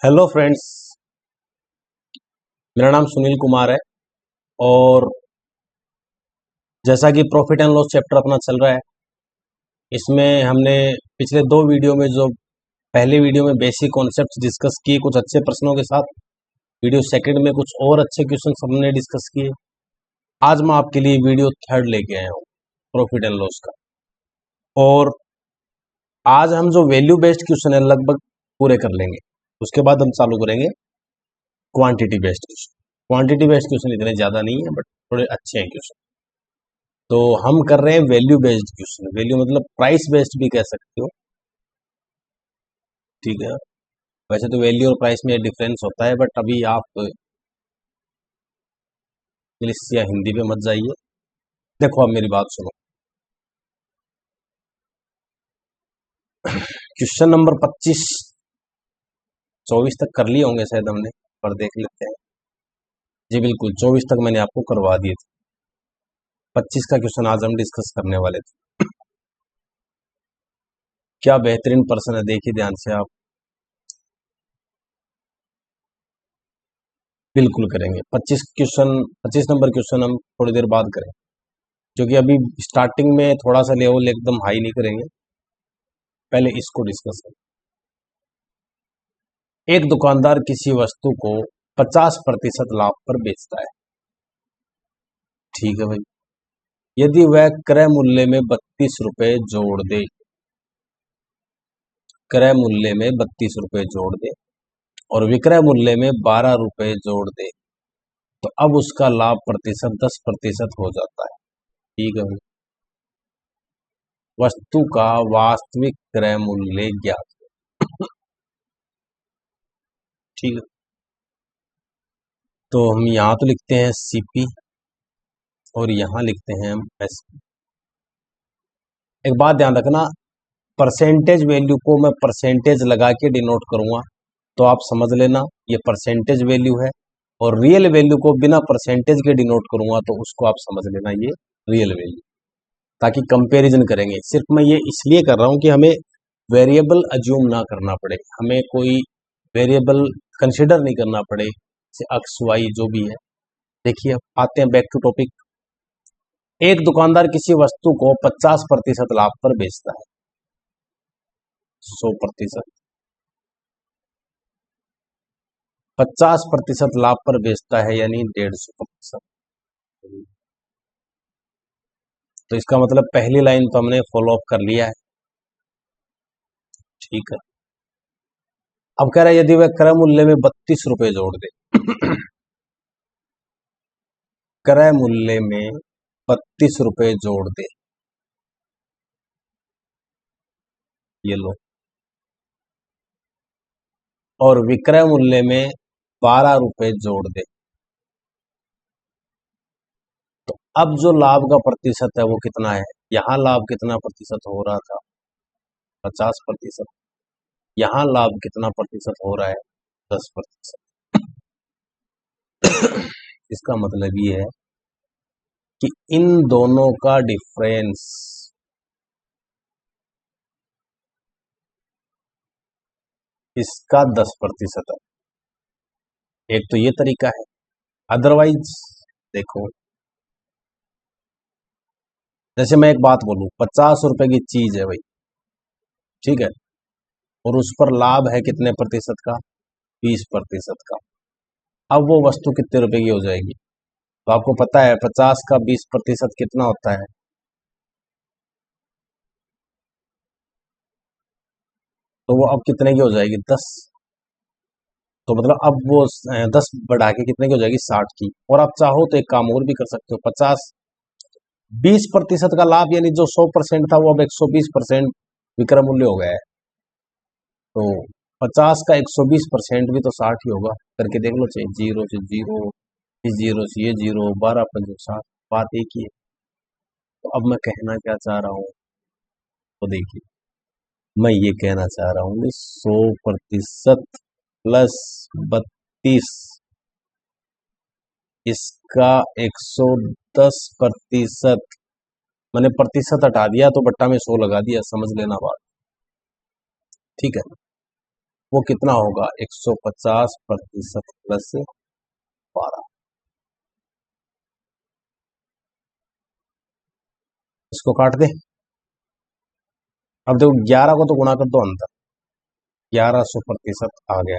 Hello friends. मेरा नाम सुनील कुमार है और जैसा कि प्रॉफिट एंड लॉस चैप्टर अपना चल रहा है, इसमें हमने पिछले दो वीडियो में जो पहले वीडियो में बेसिक कॉन्सेप्ट्स डिस्कस किए कुछ अच्छे प्रश्नों के साथ, वीडियो सेकंड में कुछ और अच्छे क्वेश्चन हमने डिस्कस किए। आज मैं आपके लिए वीडियो थर्ड लेके आया हूँ प्रॉफिट एंड लॉस का। और आज हम जो वैल्यू बेस्ड क्वेश्चन है लगभग पूरे कर लेंगे। उसके बाद हम चालू करेंगे quantity based question. Quantity based question इतने ज़्यादा नहीं है बट थोड़े अच्छे हैं क्वेश्चन। तो हम कर रहे हैं वैल्यू बेस्ड क्वेश्चन। वैल्यू मतलब प्राइस बेस्ड भी कह सकते हो, ठीक है। वैसे तो वैल्यू और प्राइस में डिफरेंस होता है बट अभी आप इंग्लिश या हिंदी पे मत जाइए। देखो अब मेरी बात सुनो। क्वेश्चन नंबर 25 24 तक कर लिए होंगे शायद हमने, पर देख लेते हैं। जी बिल्कुल, 24 तक मैंने आपको करवा दिए थे। 25 का क्वेश्चन आज हम डिस्कस करने वाले थे। क्या बेहतरीन प्रश्न है, देखिए ध्यान से आप। बिल्कुल करेंगे 25 नंबर क्वेश्चन हम थोड़ी देर बाद करें, क्योंकि अभी स्टार्टिंग में थोड़ा सा लेवल एकदम हाई नहीं करेंगे, पहले इसको डिस्कस करें। एक दुकानदार किसी वस्तु को 50% लाभ पर बेचता है, ठीक है भाई। यदि वह क्रय मूल्य में 32 रुपए जोड़ दे, क्रय मूल्य में 32 रुपए जोड़ दे और विक्रय मूल्य में 12 रुपए जोड़ दे, तो अब उसका लाभ प्रतिशत 10% हो जाता है, ठीक है भाई। वस्तु का वास्तविक क्रय मूल्य ज्ञात, ठीक है। तो हम यहाँ तो लिखते हैं सीपी और यहाँ लिखते हैं हम एसपी। एक बात ध्यान रखना, परसेंटेज वैल्यू को मैं परसेंटेज लगा के डिनोट करूंगा, तो आप समझ लेना ये परसेंटेज वैल्यू है। और रियल वैल्यू को बिना परसेंटेज के डिनोट करूंगा तो उसको आप समझ लेना ये रियल वैल्यू, ताकि कंपैरिजन करेंगे। सिर्फ मैं ये इसलिए कर रहा हूं कि हमें वेरिएबल अज्यूम ना करना पड़े, हमें कोई वेरिएबल कंसिडर नहीं करना पड़े, जैसे एक्स वाई जो भी है। देखिए अब आते हैं बैक टू टॉपिक। एक दुकानदार किसी वस्तु को 50% लाभ पर बेचता है, 100%, 50% लाभ पर बेचता है यानी 150%। तो इसका मतलब पहली लाइन तो हमने फॉलो अप कर लिया है, ठीक है। अब कह रहा है यदि वह क्रय मूल्य में 32 रुपए जोड़ दे, क्रय मूल्य में 32 रुपए जोड़ दे, ये लो, और विक्रय मूल्य में 12 रुपए जोड़ दे, तो अब जो लाभ का प्रतिशत है वो कितना है। यहां लाभ कितना प्रतिशत हो रहा था, 50%। यहां लाभ कितना प्रतिशत हो रहा है, 10%। इसका मतलब ये है कि इन दोनों का डिफरेंस इसका 10% है। एक तो ये तरीका है, अदरवाइज देखो, जैसे मैं एक बात बोलूं, 50 रुपए की चीज है भाई, ठीक है, और उस पर लाभ है कितने प्रतिशत का, 20% का। अब वो वस्तु कितने रुपए की हो जाएगी, तो आपको पता है 50 का 20% कितना होता है, तो वो अब कितने की हो जाएगी, 10। तो मतलब अब वो 10 बढ़ा के कितने की हो जाएगी, 60 की। और आप चाहो तो एक काम और भी कर सकते हो, 20% का लाभ यानी जो 100% था वो अब 120% विक्रय मूल्य हो गया है। तो 50 का 120% भी तो 60 ही होगा, करके देख लो, चाहिए जीरो से जीरो, इस जीरो से ये जीरो, 12×5 = 60, बात एक ही है। तो अब मैं कहना क्या चाह रहा हूँ, तो देखिए मैं ये कहना चाह रहा हूँ 100% प्लस 32, इसका 110%, मैंने प्रतिशत हटा दिया तो बट्टा में 100 लगा दिया, समझ लेना बात, ठीक है। वो कितना होगा, 150% प्लस 12। इसको काट दे। अब देखो 11 को तो गुणा कर दो अंदर, 1100% आ गया।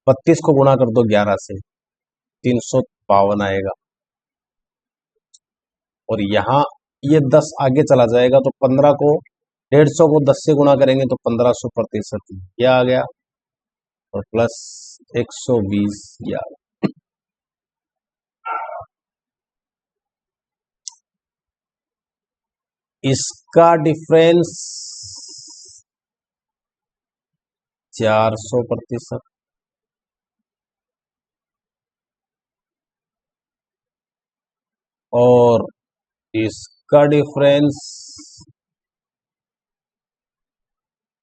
32 को गुणा कर दो 11 से, 352 आएगा। और यहाँ ये 10 आगे चला जाएगा तो 15 को 150 को 10 से गुणा करेंगे तो 1500% ये आ गया, और प्लस 120 ये आ गया। इसका डिफरेंस 400%। और इसका डिफरेंस,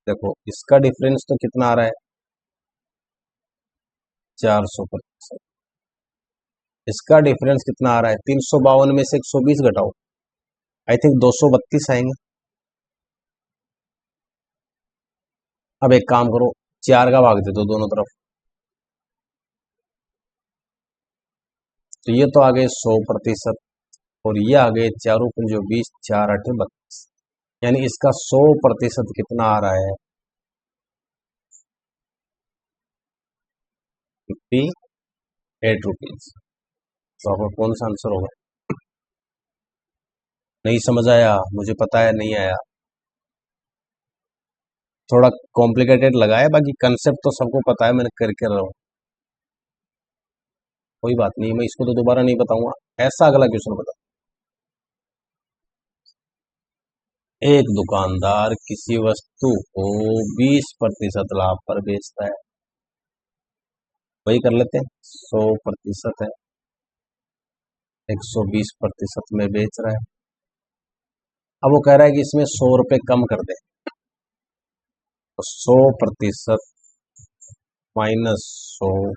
देखो इसका डिफरेंस तो कितना आ रहा है, 400%। इसका डिफरेंस कितना आ रहा है, 352 में से 120 घटाओ, आई थिंक 232 आएंगे। अब एक काम करो, 4 का भाग दे दो दोनों तरफ, तो ये तो आ गए 100%, और ये आ गए 4×5 4×8 32, यानी इसका 100% कितना आ रहा है, 58 रुपीज। तो आपका कौन सा आंसर होगा? नहीं समझ आया, मुझे पता है नहीं आया, थोड़ा कॉम्प्लिकेटेड लगा है, बाकी कंसेप्ट तो सबको पता है, मैंने करके रहा हूँ। कोई बात नहीं, मैं इसको तो दोबारा नहीं बताऊंगा। ऐसा अगला क्वेश्चन बता। एक दुकानदार किसी वस्तु को 20% लाभ पर बेचता है, वही कर लेते हैं, 100% है, 120% में बेच रहा है। अब वो कह रहा है कि इसमें 100 रुपये कम कर दे, तो 100% -100,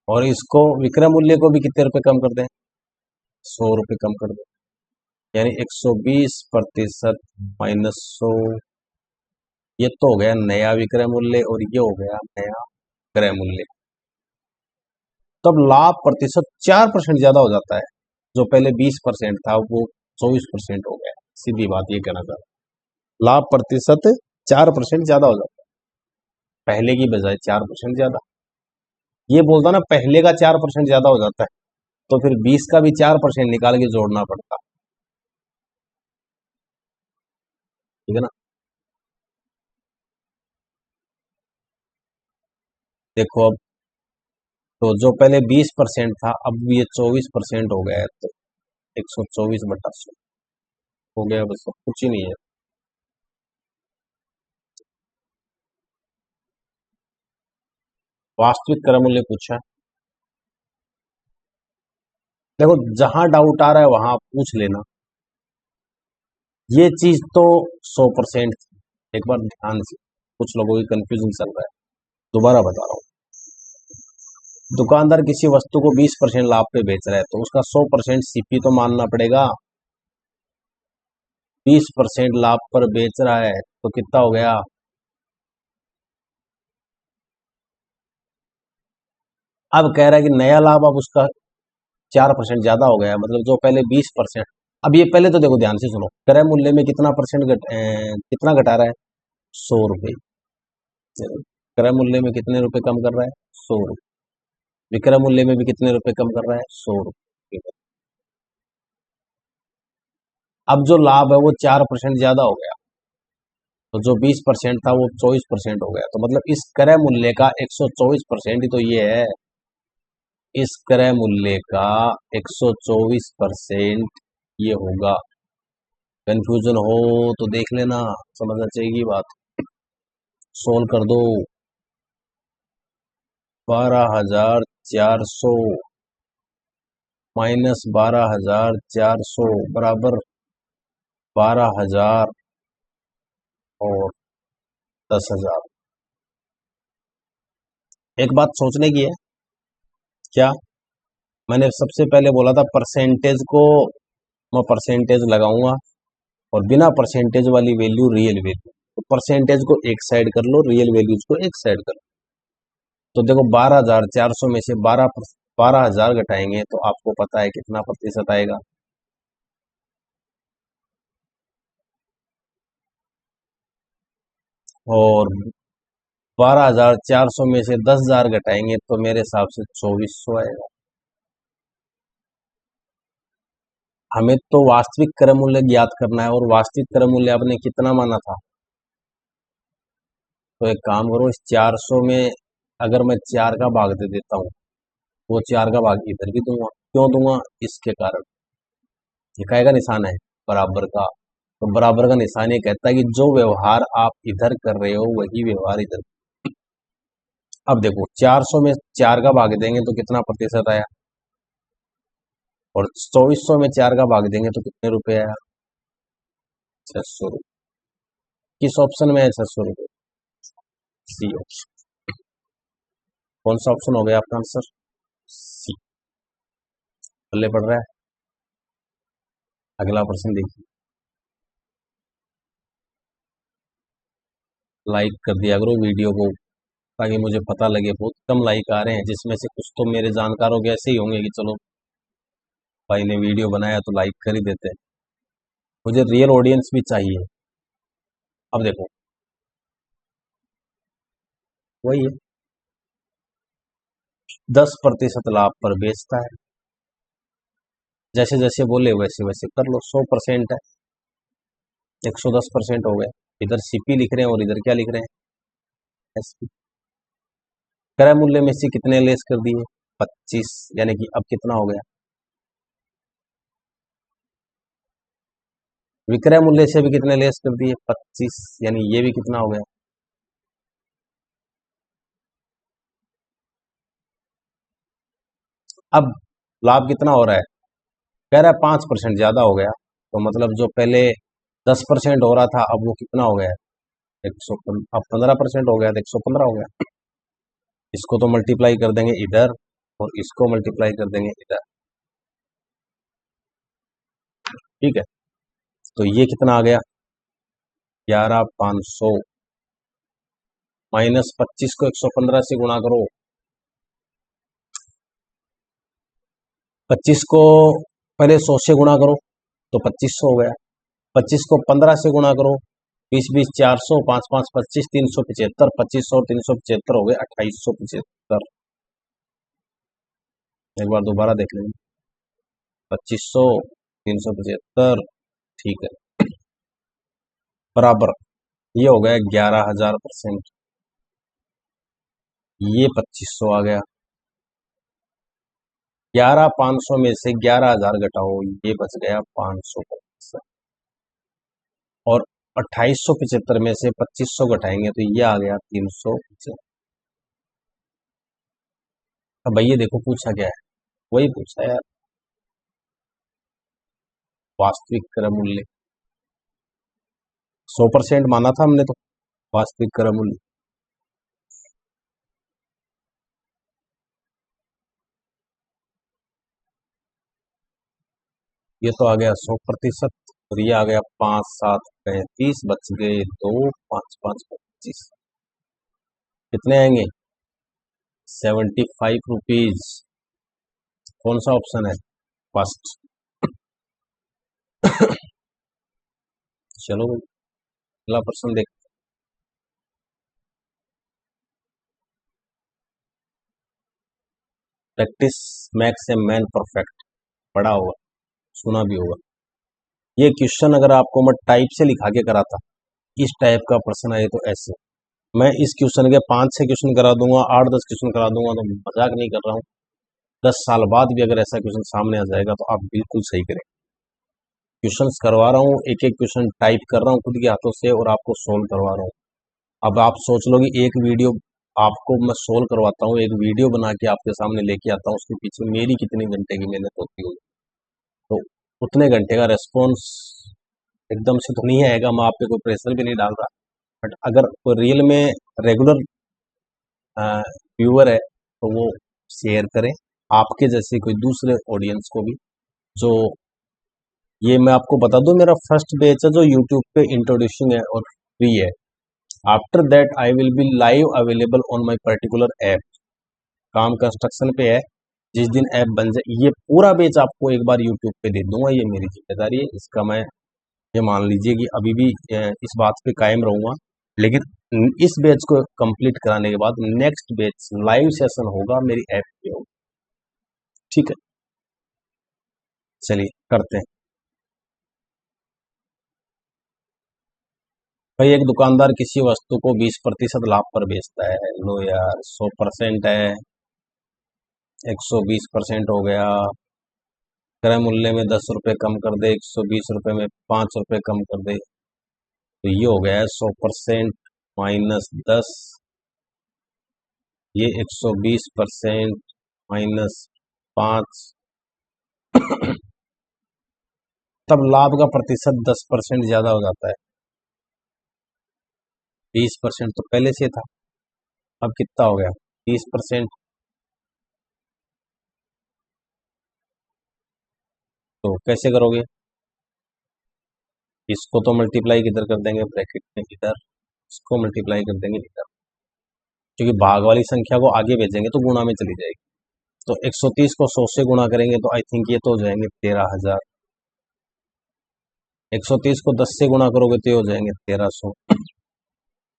और इसको विक्रय मूल्य को भी कितने रुपए कम कर दें, 100 रुपये कम कर दें, यानी 120% -100, ये तो हो गया नया विक्रय मूल्य और ये हो गया नया क्रय मूल्य। तब लाभ प्रतिशत 4% ज्यादा हो जाता है, जो पहले 20% था वो 24% हो गया। सीधी बात ये कहना चाहता हूं, लाभ प्रतिशत 4% ज्यादा हो जाता है, पहले की बजाय 4% ज्यादा। ये बोलता ना पहले का 4% ज्यादा हो जाता है, तो फिर 20 का भी 4% निकाल के जोड़ना पड़ता, ठीक है ना। देखो अब, तो जो पहले 20% था अब ये 24% हो गया है, तो 124/100 हो गया, बस अब कुछ ही नहीं है। वास्तविक क्रय मूल्य पूछा है। देखो जहां डाउट आ रहा है वहां आप पूछ लेना। ये चीज तो 100% थी, एक बार ध्यान से, कुछ लोगों की कंफ्यूजन चल रहा है, दोबारा बता रहा हूँ। दुकानदार किसी वस्तु को 20% लाभ पे बेच रहा है, तो उसका 100% सीपी तो मानना पड़ेगा। 20% लाभ पर बेच रहा है तो कितना हो गया, अब कह रहा है कि नया लाभ अब उसका 4% ज्यादा हो गया है, मतलब जो पहले 20%। अब ये पहले तो देखो ध्यान से सुनो, क्रय मूल्य में कितना परसेंट कितना घटा रहा है, 100 रुपये। क्रय मूल्य में कितने रुपए कम कर रहा है, 100 रुपये। विक्रय मूल्य में भी कितने रुपए कम कर रहा है, 100 रुपये। अब जो लाभ है वो 4% ज्यादा हो गया, तो जो 20% था वो 24% हो गया, तो मतलब इस क्रय मूल्य का 124% ही तो ये है, इस क्रय मूल्य का 124% ये होगा। कंफ्यूजन हो तो देख लेना, समझना चाहिए बात। सोल्व कर दो, 12,400 -12,400 बराबर 12,000 और 10,000। एक बात सोचने की है, क्या मैंने सबसे पहले बोला था परसेंटेज को मैं परसेंटेज लगाऊंगा, और बिना परसेंटेज वाली वैल्यू रियल वैल्यू, तो परसेंटेज को एक साइड कर लो, रियल वैल्यूज को एक साइड कर लो। तो देखो 12,400 में से 12,000 घटाएंगे तो आपको पता है कितना प्रतिशत आएगा। और 12,400 में से 10,000 घटाएंगे तो मेरे हिसाब से 2,400 आएगा। हमें तो वास्तविक क्रय मूल्य ज्ञात करना है, और वास्तविक क्रय मूल्य आपने कितना माना था? तो एक काम करो, इस 400 में अगर मैं 4 का भाग दे देता हूँ, वो 4 का भाग इधर भी दूंगा। क्यों दूंगा? इसके कारण ये काय का निशान है? बराबर का। तो बराबर का निशान ये कहता है कि जो व्यवहार आप इधर कर रहे हो वही व्यवहार इधर। अब देखो 400 में 4 का भाग देंगे तो कितना प्रतिशत आया, और 2400 में 4 का भाग देंगे तो कितने रुपए आया? 600 रुपये। किस ऑप्शन में है 600 रुपये? C option. कौन सा ऑप्शन हो गया आपका आंसर? सी। पल्ले पड़ रहा है। अगला प्रश्न देखिए। लाइक कर दिया करो वीडियो को, ताकि मुझे पता लगे। बहुत कम लाइक आ रहे हैं, जिसमें से कुछ तो मेरे जानकारों के ऐसे ही होंगे कि चलो भाई ने वीडियो बनाया तो लाइक कर ही देते हैं। मुझे रियल ऑडियंस भी चाहिए। अब देखो वही है, 10% लाभ पर बेचता है। जैसे जैसे बोले वैसे वैसे कर लो। 100% है, 110% हो गया। इधर सीपी लिख रहे हैं और इधर क्या लिख रहे हैं? एसपी। क्रय मूल्य में से कितने लेस कर दिए? 25। यानी कि अब कितना हो गया? विक्रय मूल्य से भी कितने लेस कर दिए? 25। यानी ये भी कितना हो गया? अब लाभ कितना हो रहा है? कह रहा है 5% ज्यादा हो गया। तो मतलब जो पहले 10% हो रहा था, अब वो कितना हो गया? 100। अब 15% हो गया तो 115 हो गया। इसको तो मल्टीप्लाई कर देंगे इधर, और इसको मल्टीप्लाई कर देंगे इधर। ठीक है, तो ये कितना आ गया? 11,500 माइनस 25 को 115 से गुणा करो। 25 को पहले 100 से गुणा करो तो 2500 हो गया। 25 को 15 से गुणा करो, 20 20 400, 5 5 25, 375। 2500 और 375 हो गए 2875। एक बार दोबारा देख लेंगे। 2500, 375। ठीक है, बराबर ये हो गया 11,000%। ये 2500 आ गया। 11,500 में से 11,000 घटाओ, ये बच गया 500। और 2875 में से 2500 घटाएंगे तो ये आ गया 375। अब भैया देखो पूछा क्या है, वही पूछा यार, वास्तविक क्रय मूल्य। 100% माना था हमने तो, वास्तविक क्रय मूल्य। ये तो आ गया 100%, और ये आ गया 5 7 35, बच गए 2 5 5 25। कितने आएंगे? 75 रुपीज। कौन सा ऑप्शन है? फर्स्ट। चलो अगला प्रश्न देख। Practice max a man perfect, पढ़ा होगा, सुना भी होगा। ये क्वेश्चन अगर आपको मैं टाइप से लिखा के कराता, इस टाइप का प्रश्न आए तो ऐसे, मैं इस क्वेश्चन के 5 6 क्वेश्चन करा दूंगा, 8 10 क्वेश्चन करा दूंगा। तो मजाक नहीं कर रहा हूँ। 10 साल बाद भी अगर ऐसा क्वेश्चन सामने आ जाएगा तो आप बिल्कुल सही करें। क्वेश्चन करवा रहा हूँ, एक एक क्वेश्चन टाइप कर रहा हूँ खुद के हाथों से, और आपको सोल्व करवा रहा हूँ। अब आप सोच लो कि एक वीडियो आपको मैं सोल्व करवाता हूँ, एक वीडियो बना के आपके सामने लेके आता हूँ, उसके पीछे मेरी कितनी घंटे की मेहनत होती होगी। तो उतने घंटे का रेस्पॉन्स एकदम से तो नहीं आएगा। मैं आप पे कोई प्रेशर भी नहीं डाल रहा, बट अगर कोई रियल में रेगुलर व्यूअर है तो वो शेयर करें आपके जैसे कोई दूसरे ऑडियंस को भी। जो ये मैं आपको बता दूं, मेरा फर्स्ट बैच है जो यूट्यूब पे इंट्रोड्यूसिंग है और फ्री है। After that I will be live available on my particular app. काम कंस्ट्रक्शन पे है, जिस दिन ऐप बन जाए ये पूरा बैच आपको एक बार यूट्यूब पे दे दूंगा, ये मेरी जिम्मेदारी है। इसका मैं ये मान लीजिए कि अभी भी इस बात पे कायम रहूंगा, लेकिन इस बैच को कंप्लीट कराने के बाद नेक्स्ट बैच लाइव सेशन होगा मेरी ऐप पे होगा। ठीक है, चलिए करते हैं। भाई एक दुकानदार किसी वस्तु को 20% लाभ पर बेचता है। लो यार 100% है, 120% हो गया। क्रय मूल्य में 10 रुपये कम कर दे, 120 रुपये में 5 रुपये कम कर दे, तो ये हो गया है 100% -10, ये 120% -5, तब लाभ का प्रतिशत 10% ज्यादा हो जाता है। 20% तो पहले से था, अब कितना हो गया 30%। तो कैसे करोगे, इसको तो मल्टीप्लाई किधर कर देंगे, ब्रैकेट में इधर, इसको मल्टीप्लाई कर देंगे इधर, क्योंकि भाग वाली संख्या को आगे भेजेंगे तो गुणा में चली जाएगी। तो 130 को 100 से गुणा करेंगे तो आई थिंक ये तो हो जाएंगे 13,000। 130 को 10 से गुणा करोगे तो ये हो जाएंगे 1300,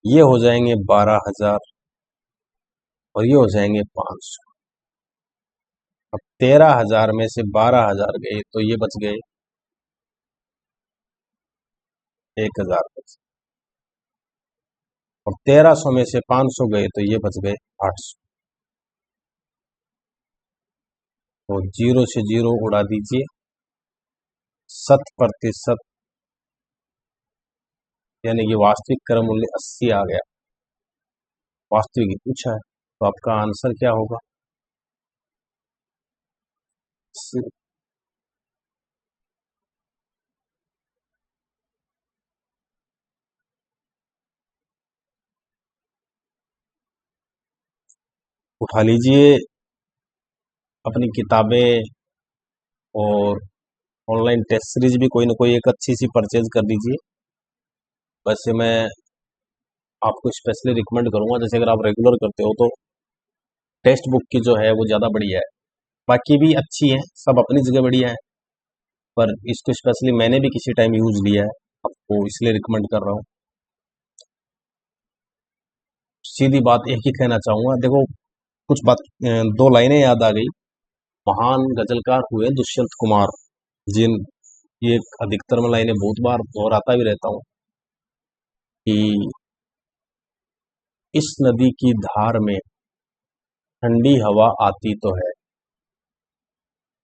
ये हो जाएंगे 12,000 और ये हो जाएंगे 500। अब 13,000 में से 12,000 गए तो ये बच गए 1,000 बच, और 1300 में से 500 गए तो ये बच गए 800। तो जीरो से जीरो उड़ा दीजिए, 7%, यानी कि वास्तविक क्रय मूल्य 80 आ गया। वास्तविक ही पूछा है, तो आपका आंसर क्या होगा। उठा लीजिए अपनी किताबें और ऑनलाइन टेस्ट सीरीज भी कोई ना कोई एक अच्छी सी परचेज कर दीजिए। वैसे मैं आपको स्पेशली रिकमेंड करूंगा, जैसे अगर आप रेगुलर करते हो तो टेक्स्ट बुक की जो है वो ज़्यादा बढ़िया है। बाकी भी अच्छी है, सब अपनी जगह बढ़िया है, पर इसको स्पेशली मैंने भी किसी टाइम यूज लिया है, आपको इसलिए रिकमेंड कर रहा हूँ। सीधी बात एक ही कहना चाहूंगा, देखो कुछ बात, दो लाइनें याद आ गई। महान गजलकार हुए दुष्यंत कुमार, जिन ये अधिकतर मैं लाइनें बहुत बार दोहराता भी रहता हूँ कि इस नदी की धार में ठंडी हवा आती तो है,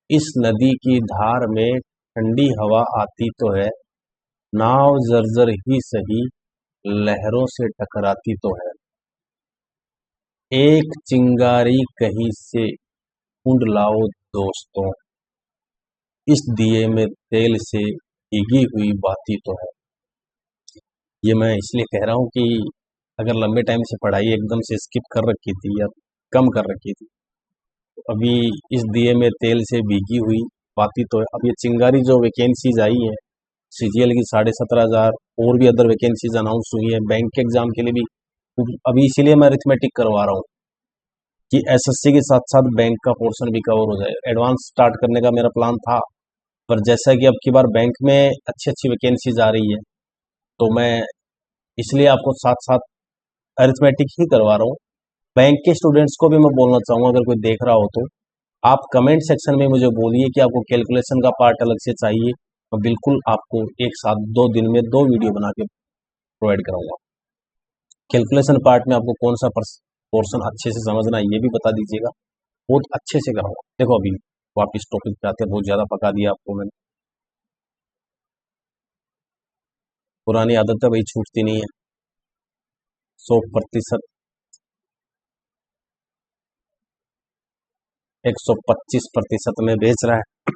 इस नदी की धार में ठंडी हवा आती तो है, नाव जर्जर ही सही लहरों से टकराती तो है, एक चिंगारी कहीं से ढूंढ लाओ दोस्तों, इस दिए में तेल से भीगी हुई बाती तो है। ये मैं इसलिए कह रहा हूँ कि अगर लंबे टाइम से पढ़ाई एकदम से स्किप कर रखी थी या कम कर रखी थी, तो अभी इस दिए में तेल से भीगी हुई बाती तो है। अब ये चिंगारी जो वैकेंसीज आई है सीजीएल की 17,500 और भी अदर वैकेंसीज अनाउंस हुई है, बैंक के एग्जाम के लिए भी, अभी इसीलिए मैं अरिथमेटिक करवा रहा हूँ कि एसएससी के साथ साथ बैंक का पोर्शन भी कवर हो जाए। एडवांस स्टार्ट करने का मेरा प्लान था, पर जैसा कि अब की बार बैंक में अच्छी अच्छी वैकेंसीज आ रही है, तो मैं इसलिए आपको साथ साथ अरिथमेटिक ही करवा रहा हूँ। बैंक के स्टूडेंट्स को भी मैं बोलना चाहूँगा, अगर कोई देख रहा हो तो आप कमेंट सेक्शन में मुझे बोलिए कि आपको कैलकुलेशन का पार्ट अलग से चाहिए, मैं बिल्कुल आपको एक साथ 2 दिन में 2 वीडियो बना के प्रोवाइड कराऊंगा। कैलकुलेशन पार्ट में आपको कौन सा पोर्शन अच्छे से समझना है ये भी बता दीजिएगा, बहुत अच्छे से कराऊंगा। देखो अभी वापिस टॉपिक पे आते हैं, बहुत ज़्यादा पका दिया आपको मैंने। पुरानी आदत है भाई, छूटती नहीं है। 100% 125% में बेच रहा है।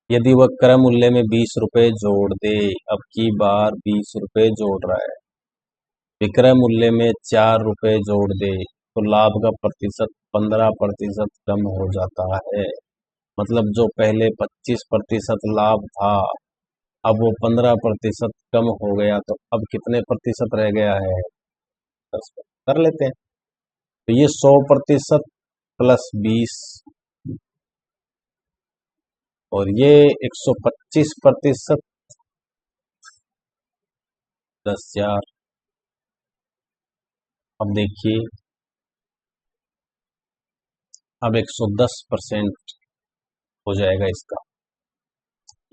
यदि वह क्रय मूल्य में 20 रुपए जोड़ दे, अब की बार 20 रुपए जोड़ रहा है, विक्रय मूल्य में 4 रुपए जोड़ दे, तो लाभ का प्रतिशत 15% कम हो जाता है। मतलब जो पहले 25% लाभ था, अब वो 15% कम हो गया, तो अब कितने प्रतिशत रह गया है, कर लेते हैं। तो ये 100% +20 और ये 125% 10,000। अब देखिए, अब 110% हो जाएगा इसका।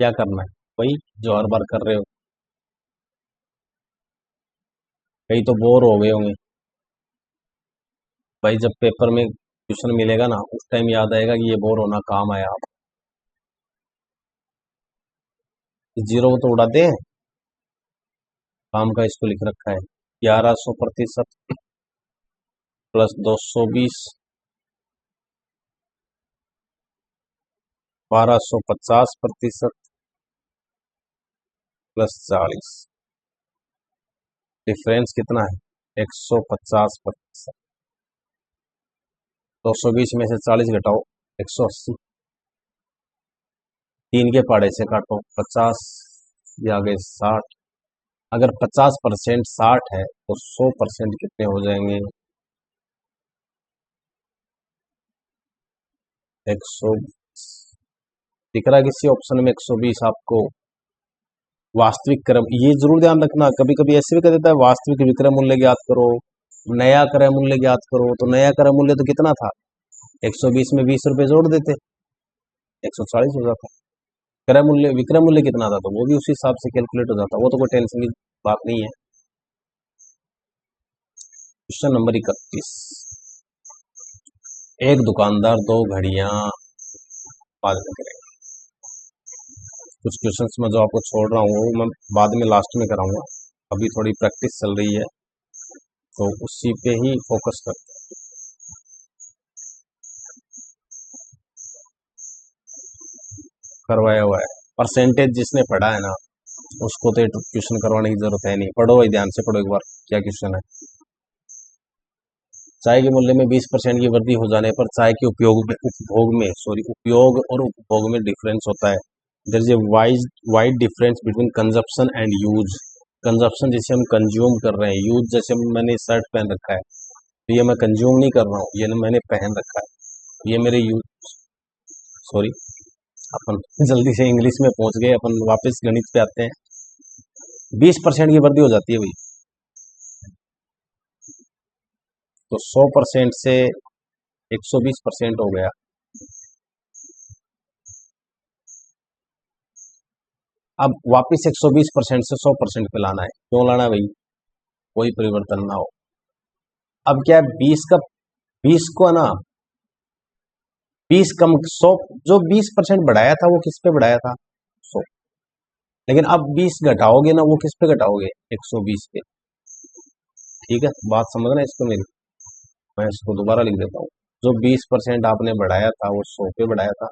क्या करना है? वही जो हर बार कर रहे हो। कई तो बोर हो गए होंगे भाई, जब पेपर में क्वेश्चन मिलेगा ना उस टाइम याद आएगा कि ये बोर होना काम आया। आप जीरो को तो उड़ाते हैं, काम का इसको लिख रखा है। 1100% +220 1250% +40। डिफरेंस कितना है? 150%। 220 में से 40 घटाओ, 180। 3 के पहाड़े से काटो, 50 ये आ गए 60। अगर 50% 60 है तो 100% कितने हो जाएंगे? 120। दिख रहा है किसी ऑप्शन में 120 आपको? वास्तविक क्रम, ये जरूर ध्यान रखना, कभी कभी ऐसे भी कर देता है वास्तविक विक्रय मूल्य ज्ञात करो, नया क्रय मूल्य ज्ञात करो। तो नया क्रय मूल्य तो कितना था? 120 में 20 रुपए जोड़ देते, 140 हो जाता। क्रय मूल्य विक्रय मूल्य कितना था तो वो भी उसी हिसाब से कैलकुलेट हो जाता। वो तो कोई टेंशन की बात नहीं है। Question number 31। एक दुकानदार 2 घड़ियां उत्पादन करेगा। कुछ क्वेश्चंस में जो आपको छोड़ रहा हूँ वो मैं बाद में लास्ट में कराऊंगा, अभी थोड़ी प्रैक्टिस चल रही है तो उसी पे ही फोकस करते हैं। करवाया हुआ है। परसेंटेज जिसने पढ़ा है ना उसको तो ट्यूशन करवाने की जरूरत है नहीं। पढ़ो भाई, ध्यान से पढ़ो एक बार क्या क्वेश्चन है। चाय के मूल्य में 20% की वृद्धि हो जाने पर चाय के उपयोग और उपभोग में डिफरेंस होता है। There is a wide difference between consumption and use. Consumption जैसे हम कंज्यूम कर रहे हैं, यूज जैसे मैंने शर्ट पहन रखा है तो ये मैं कंज्यूम नहीं कर रहा हूँ, ये मैंने पहन रखा है, ये मेरे यूज। सॉरी, अपन जल्दी से इंग्लिश में पहुंच गए, अपन वापस गणित पे आते हैं। 20% की वृद्धि हो जाती है भाई, तो 100% से 120% हो गया। अब वापस 120% से 100% पे लाना है। क्यों लाना है भाई? कोई परिवर्तन ना हो। अब क्या है, 20 को है ना, 20 कम 100, जो 20% बढ़ाया था वो किस पे बढ़ाया था? 100। लेकिन अब 20 घटाओगे ना, वो किस पे घटाओगे? 120 पे। ठीक है, बात समझना इसको मेरी। मैं इसको दोबारा लिख देता हूँ। जो 20% आपने बढ़ाया था वो 100 पे बढ़ाया था,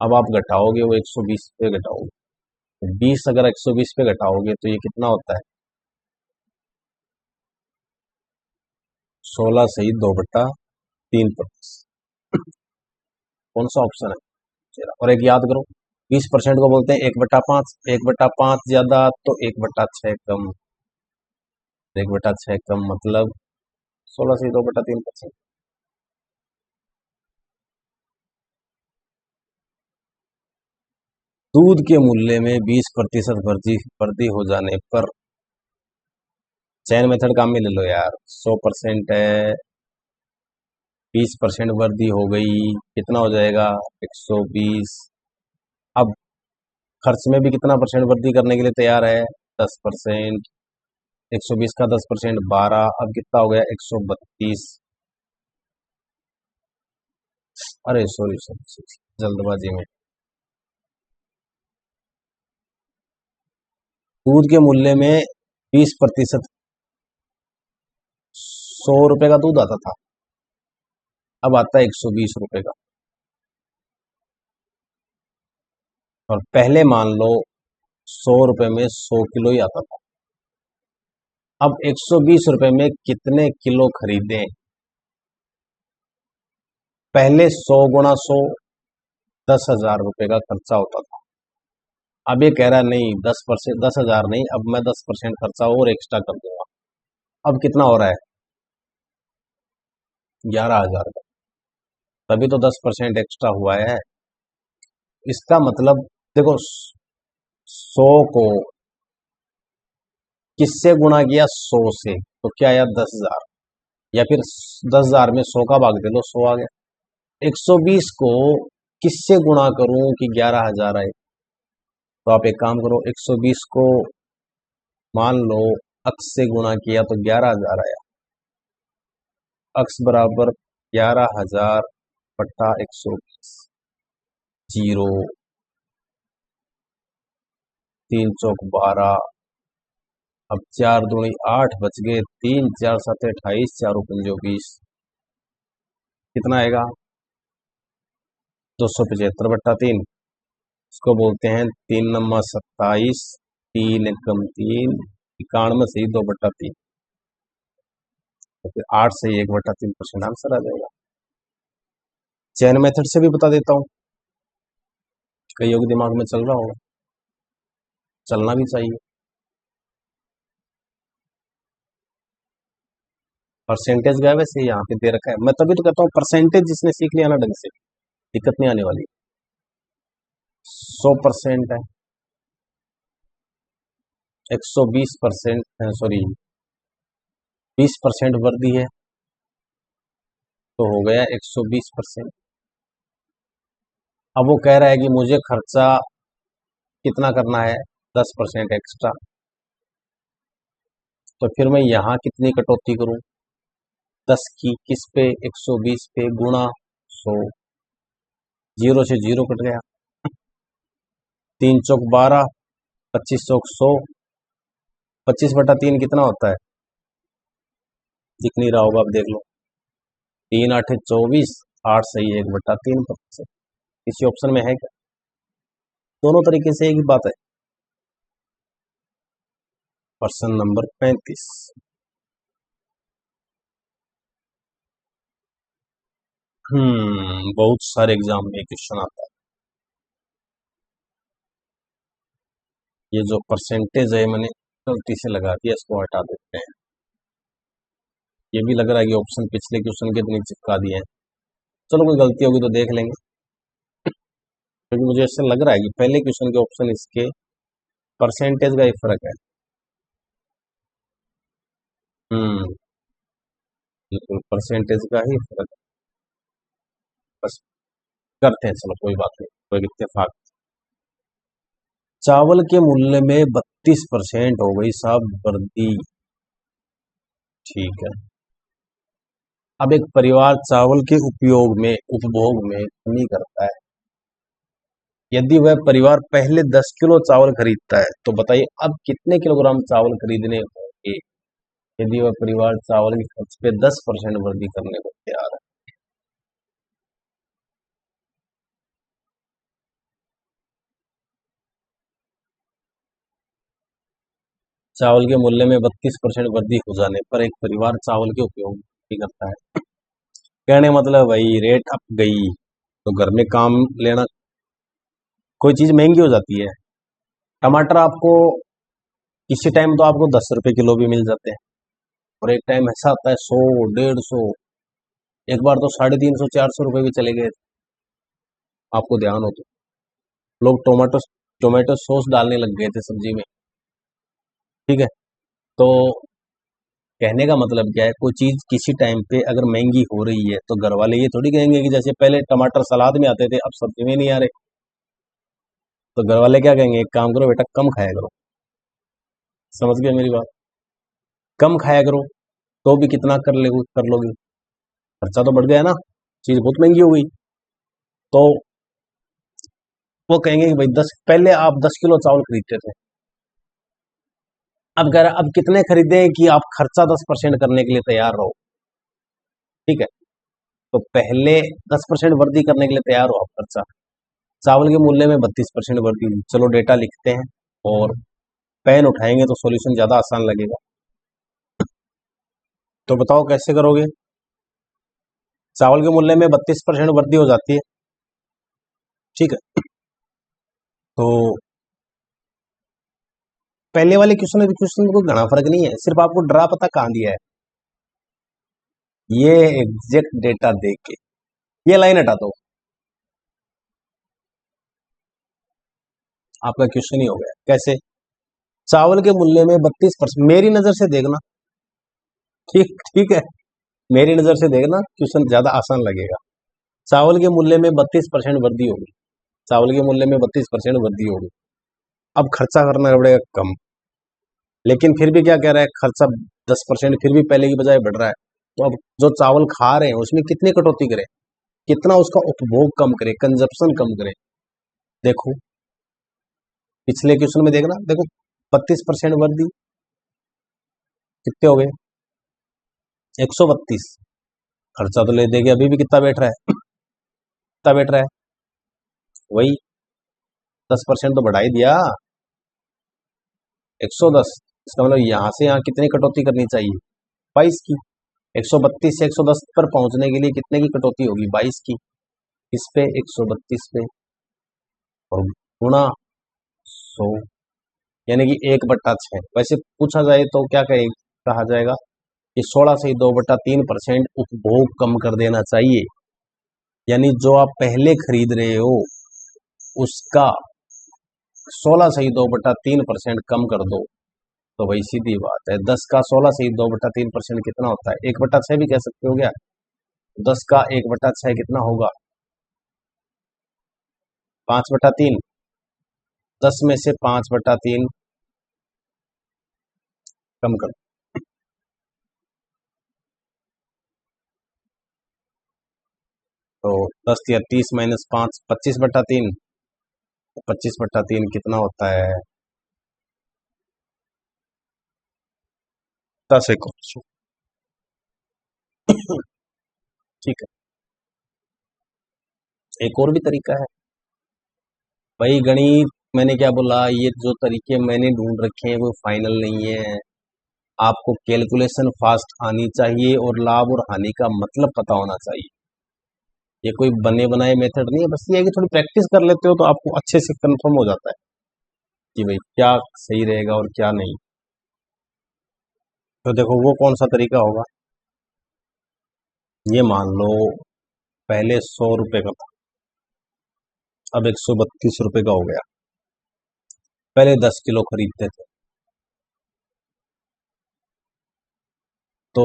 अब आप घटाओगे वो 120 पे घटाओगे। तो 20 अगर 120 पे घटाओगे तो ये कितना होता है? 16 सही 2/3%। कौन सा ऑप्शन है? चलो, और एक याद करो, 20% को बोलते हैं 1/5। 1/5 ज्यादा तो 1/6 कम। 1/6 कम मतलब 16 से 2/3%। दूध के मूल्य में 20% वृद्धि हो जाने पर, चैन मेथड काम में ले लो यार। 100% है, 20% वृद्धि हो गई, कितना हो जाएगा? 120। अब खर्च में भी कितना परसेंट वृद्धि करने के लिए तैयार है? 10%। 120 का 10% 12, अब कितना हो गया? 132। अरे सॉरी सॉरी, जल्दबाजी में। दूध के मूल्य में 20%, 100 रुपए का दूध आता था, अब आता है 120 रुपए का। और पहले मान लो 100 रुपए में 100 किलो ही आता था, अब 120 रुपए में कितने किलो खरीदें? पहले 100 × 100 10,000 रुपए का खर्चा होता था। अब ये कह रहा है नहीं, 10%, 10,000 नहीं, अब मैं 10% खर्चा और एक्स्ट्रा कर दूंगा। अब कितना हो रहा है? 11,000 का, तभी तो 10% एक्स्ट्रा हुआ है। इसका मतलब देखो, 100 को किससे गुणा किया, 100 से, तो क्या आया 10,000, या फिर 10,000 में 100 का भाग दे लो, 100 आ गया। 120 को किससे गुणा करूं कि 11,000 आए, तो आप एक काम करो, 120 को मान लो अक्स से गुणा किया तो 11,000 आया। अक्स बराबर 11,000 बट्टा 120, जीरो, 3 चौक 12, अब 4 दूनी 8 बच गए, 3 4 7 28, 4 पंजो 20, कितना आएगा 275/3, इसको बोलते हैं 3 नम्मा 27, 3 एकम 3, 91 से ही 2/3, तो फिर 8 से 1/3% आंसर आ जाएगा। चैन मेथड से भी बता देता हूँ, कईयों के दिमाग में चल रहा होगा, चलना भी चाहिए। परसेंटेज का वैसे यहाँ पे दे रखा है, मैं तभी तो कहता हूँ परसेंटेज जिसने सीख लिया ना ढंग से, दिक्कत नहीं आने वाली। 100% है, 120%, सॉरी 20% वर्दी है, तो हो गया 120%। अब वो कह रहा है कि मुझे खर्चा कितना करना है, 10% एक्स्ट्रा, तो फिर मैं यहाँ कितनी कटौती करूं, 10 की, किस पे, 120 पे, गुणा 100, जीरो से जीरो कट गया, 3 चौक 12, 25 चौक 100, 25/3 कितना होता है, दिख नहीं रहा होगा, अब देख लो, 3 8 24, 8 सही 1/3। किसी ऑप्शन में है क्या, दोनों तरीके से एक ही बात है। प्रश्न नंबर 35, बहुत सारे एग्जाम में क्वेश्चन आता है। ये जो परसेंटेज है मैंने गलती से लगा दिया, इसको हटा देते हैं। ये भी लग रहा है कि ऑप्शन पिछले क्वेश्चन के नीचे चिपका दिए हैं, चलो कोई गलती होगी तो देख लेंगे, क्योंकि मुझे ऐसा लग रहा है कि पहले क्वेश्चन के ऑप्शन इसके परसेंटेज का ही फर्क है। हम्म बिल्कुल परसेंटेज का ही फर्क है। बस करते हैं, चलो कोई बात नहीं, कोई इत्तेफाक। चावल के मूल्य में 32% हो गई साहब वृद्धि, ठीक है। अब एक परिवार चावल के उपयोग में, उपभोग में कमी करता है, यदि वह परिवार पहले 10 किलो चावल खरीदता है, तो बताइए अब कितने किलोग्राम चावल खरीदने होंगे, यदि वह परिवार चावल के खर्च पे 10% वृद्धि करने को तैयार है। चावल के मूल्य में 32% वृद्धि हो जाने पर एक परिवार चावल के उपयोग में वृद्धि करता है। कहने मतलब भाई रेट अप गई, तो घर में काम लेना, कोई चीज महंगी हो जाती है। टमाटर आपको किसी टाइम तो आपको 10 रुपए किलो भी मिल जाते हैं, और एक टाइम ऐसा आता है 100, 150, एक बार तो 350, 400 रुपए भी चले गए थे, आपको ध्यान हो तो। लोग टोमेटो टोमेटो सॉस डालने लग गए थे सब्जी में, ठीक है। तो कहने का मतलब क्या है, कोई चीज किसी टाइम पे अगर महंगी हो रही है, तो घर वाले ये थोड़ी कहेंगे कि जैसे पहले टमाटर सलाद में आते थे अब सब्जी में नहीं आ रहे, तो घर वाले क्या कहेंगे, एक काम करो बेटा कम खाया करो, समझ गए मेरी बात, कम खाया करो, तो भी कितना कर लोगे, खर्चा तो बढ़ गया ना, चीज बहुत महंगी हो गई। तो वो कहेंगे कि भाई 10, पहले आप 10 किलो चावल खरीदते थे, अब कह रहे अब कितने खरीदे कि आप खर्चा 10% करने के लिए तैयार रहो, ठीक है। तो पहले 10% वृद्धि करने के लिए तैयार हो आप खर्चा, चावल के मूल्य में 32% वृद्धि हुई। चलो डेटा लिखते हैं और पेन उठाएंगे तो सॉल्यूशन ज्यादा आसान लगेगा। तो बताओ कैसे करोगे, चावल के मूल्य में 32% वृद्धि हो जाती है, ठीक है। तो पहले वाले क्वेश्चन और क्वेश्चन में कोई घना फर्क नहीं है, सिर्फ आपको ड्रा पता कहाँ दिया है, ये एग्जैक्ट डेटा देख के ये लाइन हटा दो, आपका क्वेश्चन ही हो गया। कैसे? चावल के मूल्य में 32%, मेरी नजर से देखना, ठीक ठीक है, मेरी नजर से देखना, क्वेश्चन ज्यादा आसान लगेगा। चावल के मूल्य में 32% वृद्धि होगी, चावल के मूल्य में 32% वृद्धि होगी। अब खर्चा करना पड़ेगा कम, लेकिन फिर भी क्या कह रहा है, खर्चा 10% फिर भी पहले की बजाय बढ़ रहा है। तो अब जो चावल खा रहे हैं उसमें कितनी कटौती करें, कितना उसका उपभोग कम करें, कंजप्शन कम करें। देखो पिछले क्वेश्चन में देखना, देखो 32% वृद्धि कितने हो गए, 132। खर्चा तो ले देंगे, अभी भी कितना बैठ रहा है, कितना बैठ रहा है, वही 10% तो बढ़ा ही दिया, 110। इसका मतलब यहां से यहाँ कितनी कटौती करनी चाहिए, 22 की। 132 से 110 पर पहुंचने के लिए कितने की कटौती होगी, 22 की। इस पे 132 पे और गुणा 100, यानी कि 1/6। वैसे पूछा जाए तो क्या कहा जाएगा कि 16 से 2/3% उपभोग कम कर देना चाहिए। यानी जो आप पहले खरीद रहे हो उसका 16 से 2/3% कम कर दो, तो वही सीधी बात है। 10 का 16 से 2/3% कितना होता है, 1/6 भी कह सकते हो क्या। 10 का 1/6 कितना होगा, 5/3। 10 में से 5/3 कम कर, तो 10 या 30 माइनस 5, 25/3। 25/3 कितना होता है, 10 एक। ठीक है, एक और भी तरीका है भाई गणित, मैंने क्या बोला, ये जो तरीके मैंने ढूंढ रखे हैं वो फाइनल नहीं है। आपको कैलकुलेशन फास्ट आनी चाहिए और लाभ और हानि का मतलब पता होना चाहिए। ये कोई बने बनाए मेथड नहीं है, बस ये है कि थोड़ी प्रैक्टिस कर लेते हो तो आपको अच्छे से कंफर्म हो जाता है कि भाई क्या सही रहेगा और क्या नहीं। तो देखो वो कौन सा तरीका होगा, ये मान लो पहले 100 रुपए का था, अब 132 रुपए का हो गया। पहले 10 किलो खरीदते थे, तो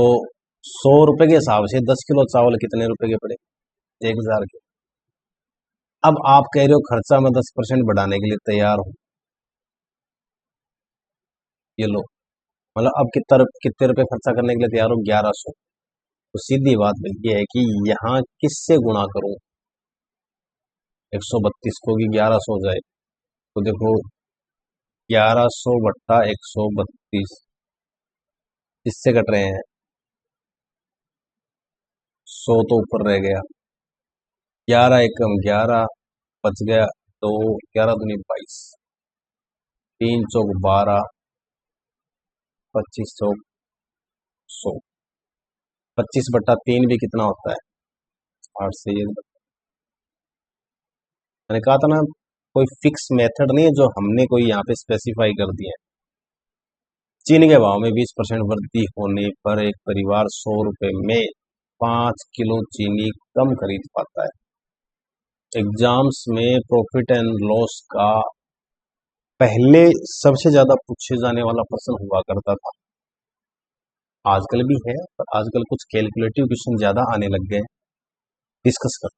100 रुपए के हिसाब से 10 किलो चावल कितने रुपए के पड़े, 1000 के। अब आप कह रहे हो खर्चा में 10% बढ़ाने के लिए तैयार हूं, ये लो, मतलब अब कितने रुपए खर्चा करने के लिए तैयार हो, 1100। तो सीधी बात ये है कि यहाँ किससे गुणा करूं, 132 को, कि 1100 हो जाए। तो देखो 1100/132 इससे कट रहे हैं, 100 तो ऊपर रह गया, 11 एकम 11 बच गया, तो 11 दूनी 22, 3 चौक 12, 25 चौक 100। 25/3 भी कितना होता है, 8 से ये। मैंने कहा था ना कोई फिक्स मेथड नहीं है जो हमने कोई यहाँ पे स्पेसिफाई कर दिया है। चीनी के भाव में 20% वृद्धि होने पर एक परिवार 100 रुपए में 5 किलो चीनी कम खरीद पाता है। एग्जाम्स में प्रॉफिट एंड लॉस का पहले सबसे ज्यादा पूछे जाने वाला प्रश्न हुआ करता था, आजकल भी है, पर आजकल कुछ कैलकुलेटिव क्वेश्चन ज्यादा आने लग गए। डिस्कस कर,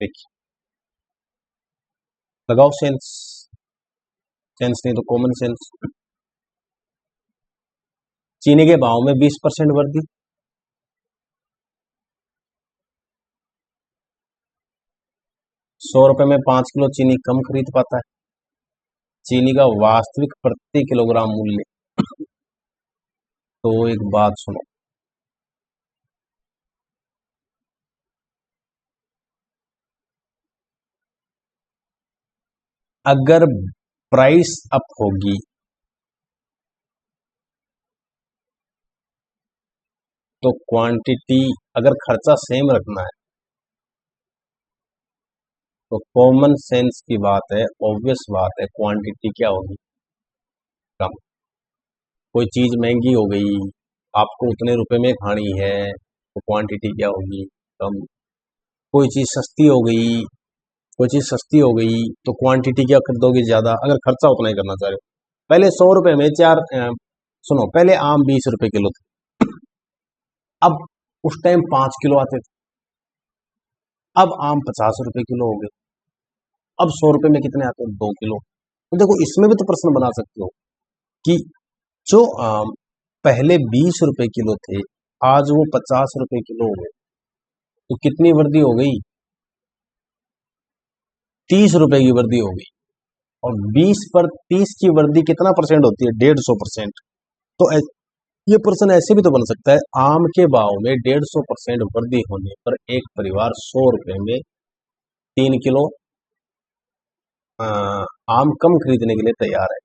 देखिए, लगाओ सेंस, सेंस नहीं तो कॉमन सेंस। चीनी के भाव में 20% वृद्धि, 100 रुपए में 5 किलो चीनी कम खरीद पाता है। चीनी का वास्तविक प्रति किलोग्राम मूल्य, तो एक बात सुनो, अगर प्राइस अप होगी तो क्वांटिटी, अगर खर्चा सेम रखना है तो कॉमन सेंस की बात है, ऑब्वियस बात है, क्वांटिटी क्या होगी, कम। कोई चीज महंगी हो गई, आपको उतने रुपए में खानी है, तो क्वांटिटी क्या होगी, कम। कोई चीज़ सस्ती हो गई, कोई चीज़ सस्ती हो गई तो क्वांटिटी क्या खरीदोगे ज़्यादा, अगर खर्चा उतना ही करना चाह रहे हो। पहले 100 रुपये में सुनो, पहले आम 20 रुपए किलो थे, अब उस टाइम 5 किलो आते थे, अब आम 50 रुपए किलो हो गए, अब 100 रुपए में कितने आते हैं, 2 किलो। तो देखो इसमें भी तो प्रश्न बना सकते हो कि जो आम पहले 20 रुपए किलो थे, आज वो 50 रुपए किलो हो गए, तो कितनी वृद्धि हो गई, 30 रुपए की वृद्धि हो गई। और 20 पर 30 की वृद्धि कितना परसेंट होती है, 150%। तो ये प्रश्न ऐसे भी तो बन सकता है, आम के भाव में 150% वृद्धि होने पर एक परिवार 100 रुपए में 3 किलो अ, आम कम खरीदने के लिए तैयार है।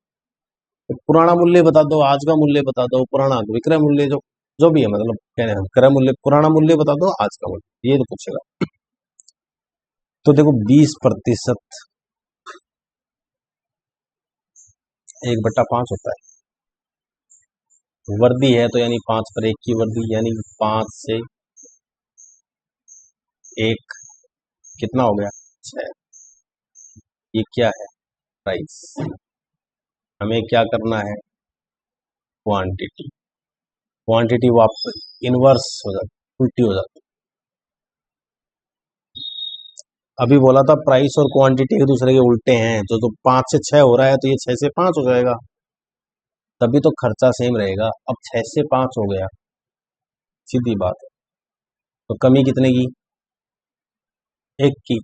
तो पुराना मूल्य बता दो, आज का मूल्य बता दो, पुराना विक्रय मूल्य जो जो भी है, मतलब कहने हम क्रय मूल्य, पुराना मूल्य बता दो, आज का मूल्य, ये तो पूछेगा। तो देखो 20% 1/5 होता है, वृद्धि है तो यानी 5 पर 1 की वृद्धि, यानी 5 से 1 कितना हो गया, 6। ये क्या है, प्राइस। हमें क्या करना है, क्वांटिटी। क्वांटिटी वापस इनवर्स हो जाती, उल्टी हो जाती। अभी बोला था प्राइस और क्वांटिटी एक दूसरे के उल्टे हैं, तो 5 से 6 हो रहा है, तो ये 6 से 5 हो जाएगा, तभी तो खर्चा सेम रहेगा। अब 6 से 5 हो गया, सीधी बात है। तो कमी कितने की, 1 की।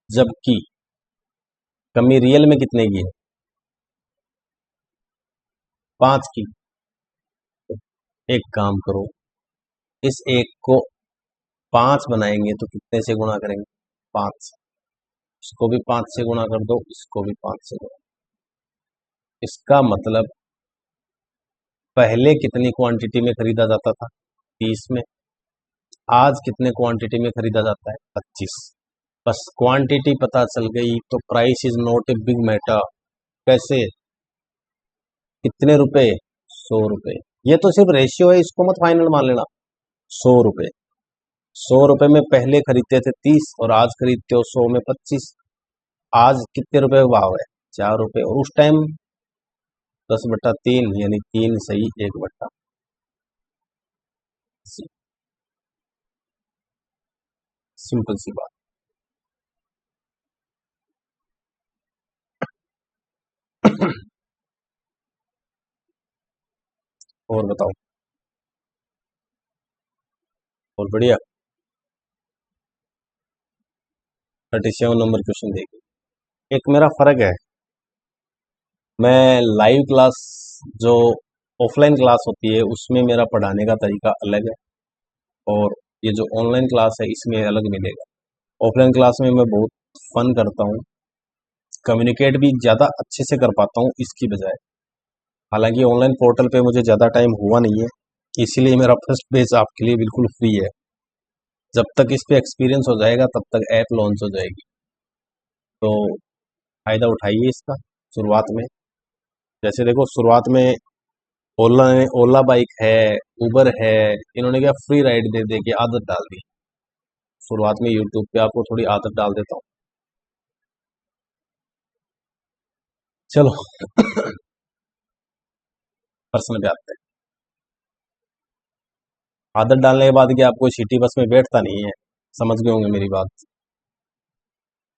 जबकि कमी रियल में कितने की है, 5 की। तो एक काम करो, इस 1 को 5 बनाएंगे तो कितने से गुणा करेंगे, 5। इसको भी 5 से गुणा कर दो, इसको भी 5 से गुणा। इसका मतलब पहले कितनी क्वांटिटी में खरीदा जाता था, 30 में, आज कितने क्वांटिटी में खरीदा जाता है, 25। बस क्वांटिटी पता चल गई तो price is not a big matter. कैसे, कितने रुपए, 100 रुपए। ये तो सिर्फ रेशियो है, इसको मत फाइनल मान लेना। 100 रुपए, 100 रुपए में पहले खरीदते थे 30 और आज खरीदते हो 100 में 25। आज कितने रुपए का भाव है, 4 रुपए, और उस टाइम 10/3, यानी 3 सही 1/। सिंपल सी बात। और बताओ, और बढ़िया। 37 नंबर क्वेश्चन देखिए। एक मेरा फर्क है, मैं लाइव क्लास, जो ऑफलाइन क्लास होती है उसमें मेरा पढ़ाने का तरीका अलग है, और ये जो ऑनलाइन क्लास है इसमें अलग मिलेगा। ऑफलाइन क्लास में मैं बहुत फन करता हूँ, कम्युनिकेट भी ज़्यादा अच्छे से कर पाता हूँ इसकी बजाय। हालांकि ऑनलाइन पोर्टल पे मुझे ज़्यादा टाइम हुआ नहीं है, इसीलिए मेरा फर्स्ट पेज आपके लिए बिल्कुल फ्री है। जब तक इस पे एक्सपीरियंस हो जाएगा तब तक ऐप लॉन्च हो जाएगी, तो फ़ायदा उठाइए इसका शुरुआत में। जैसे देखो, शुरुआत में ओला बाइक है, उबर है, इन्होंने क्या फ्री राइड दे दे के आदत डाल दी। शुरुआत में यूट्यूब पे आपको थोड़ी आदत डाल देता हूँ। चलो, प्रश्न पे आते हैं। आदत डालने के बाद क्या आपको सिटी बस में बैठता नहीं है, समझ गए होंगे मेरी बात।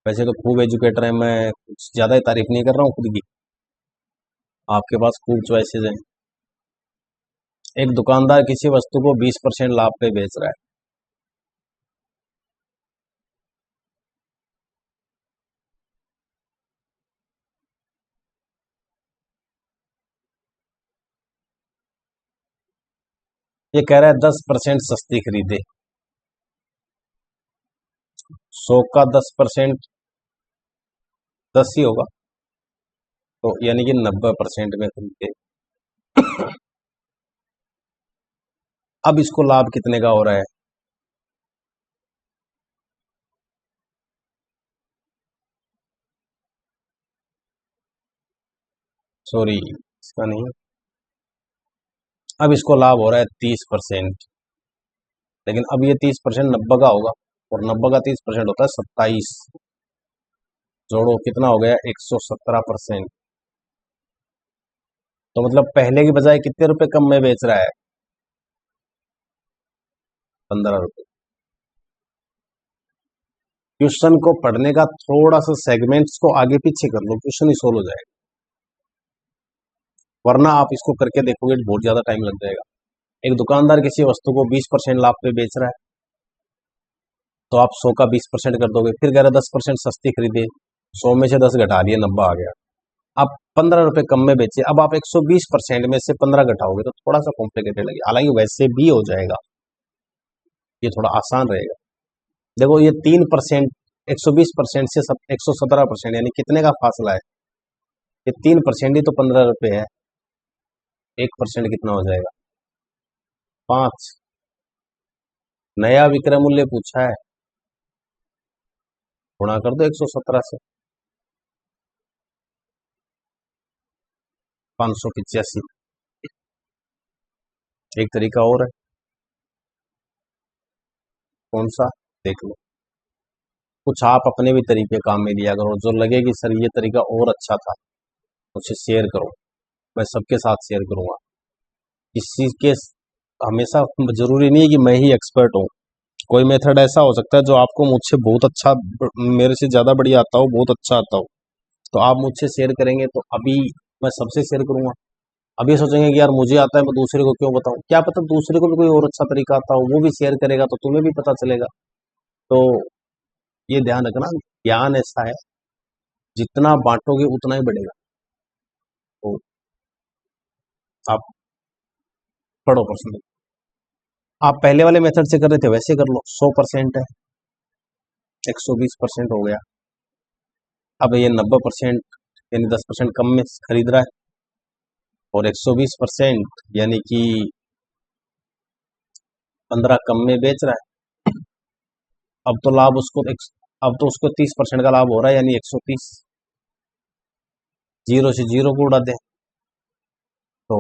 वैसे तो खूब एजुकेटर है मैं, कुछ ज़्यादा ही तारीफ नहीं कर रहा हूँ खुद की, आपके पास खूब चॉइसेस हैं। एक दुकानदार किसी वस्तु को 20% लाभ पे बेच रहा है, ये कह रहा है 10% सस्ती खरीदे। 100 का 10%, 10 ही होगा, तो यानी कि 90% में खरीदे। अब इसको लाभ कितने का हो रहा है, सॉरी इसका नहीं, अब इसको लाभ हो रहा है 30%, लेकिन अब ये 30% 90 का होगा, और 90 का 30% होता है 27। जोड़ो कितना हो गया, 117%। तो मतलब पहले की बजाय कितने रुपए कम में बेच रहा है, 15 रुपए। क्वेश्चन को पढ़ने का थोड़ा सा सेगमेंट्स को आगे पीछे कर लो, क्वेश्चन ही सोल्व हो जाएगा, वरना आप इसको करके देखोगे बहुत ज्यादा टाइम लग जाएगा। एक दुकानदार किसी वस्तु को 20% लाभ पे बेच रहा है, तो आप 100 का 20% कर दोगे, फिर कह रहे 10% सस्ती खरीदे, 100 में से 10 घटा दिए, 90 आ गया। आप 15 रुपए कम में बेचे, अब आप 120% में से 15 घटाओगे तो थोड़ा सा कॉम्प्लिकेटेड लगे, हालांकि वैसे भी हो जाएगा, ये थोड़ा आसान रहेगा। देखो ये 3%, 120% से 117%, यानी कितने का फासला है, ये 3% ही तो 15 रुपए है, 1% कितना हो जाएगा, 5। नया विक्रय मूल्य पूछा है, गुणा कर दो 117 से, 585। एक तरीका और है, कौन सा, देख लो। कुछ आप अपने भी तरीके काम में लिया करो, जो लगे कि सर ये तरीका और अच्छा था, उसे शेयर करो, मैं सबके साथ शेयर करूंगा। किसी के हमेशा जरूरी नहीं है कि मैं ही एक्सपर्ट हूँ, कोई मेथड ऐसा हो सकता है जो आपको मुझसे बहुत अच्छा, मेरे से ज़्यादा बढ़िया आता हो, बहुत अच्छा आता हो, तो आप मुझसे शेयर करेंगे, तो अभी मैं सबसे शेयर करूंगा। अभी सोचेंगे कि यार मुझे आता है, मैं दूसरे को क्यों बताऊं, क्या पता दूसरे को भी कोई और अच्छा तरीका आता हो, वो भी शेयर करेगा तो तुम्हें भी पता चलेगा। तो ये ध्यान रखना, ज्ञान ऐसा है, जितना बांटोगे उतना ही बढ़ेगा। तो आप पढ़ो प्रश्न। आप पहले वाले मेथड से कर रहे थे वैसे कर लो, 100% है, 120% हो गया। अब ये 90%, यानी 10% कम में खरीद रहा है, और 120% यानी कि 15 कम में बेच रहा है। अब तो लाभ उसको अब तो उसको 30% का लाभ हो रहा है, यानी 130। जीरो से जीरो को उड़ा दे, तो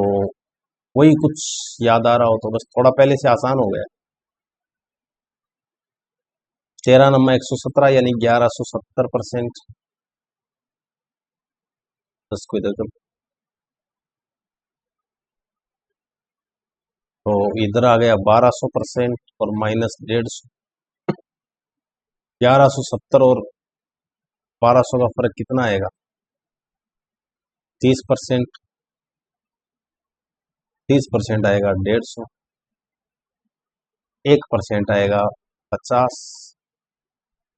वही कुछ याद आ रहा हो तो बस थोड़ा पहले से आसान हो गया। 13 नंबर 117 यानी 1170%। 10 को इधर कर, तो इधर आ गया 1200% और माइनस 150। 1170 और 1200 का फर्क कितना आएगा, 30%। 30% आएगा 150, 1% आएगा 50,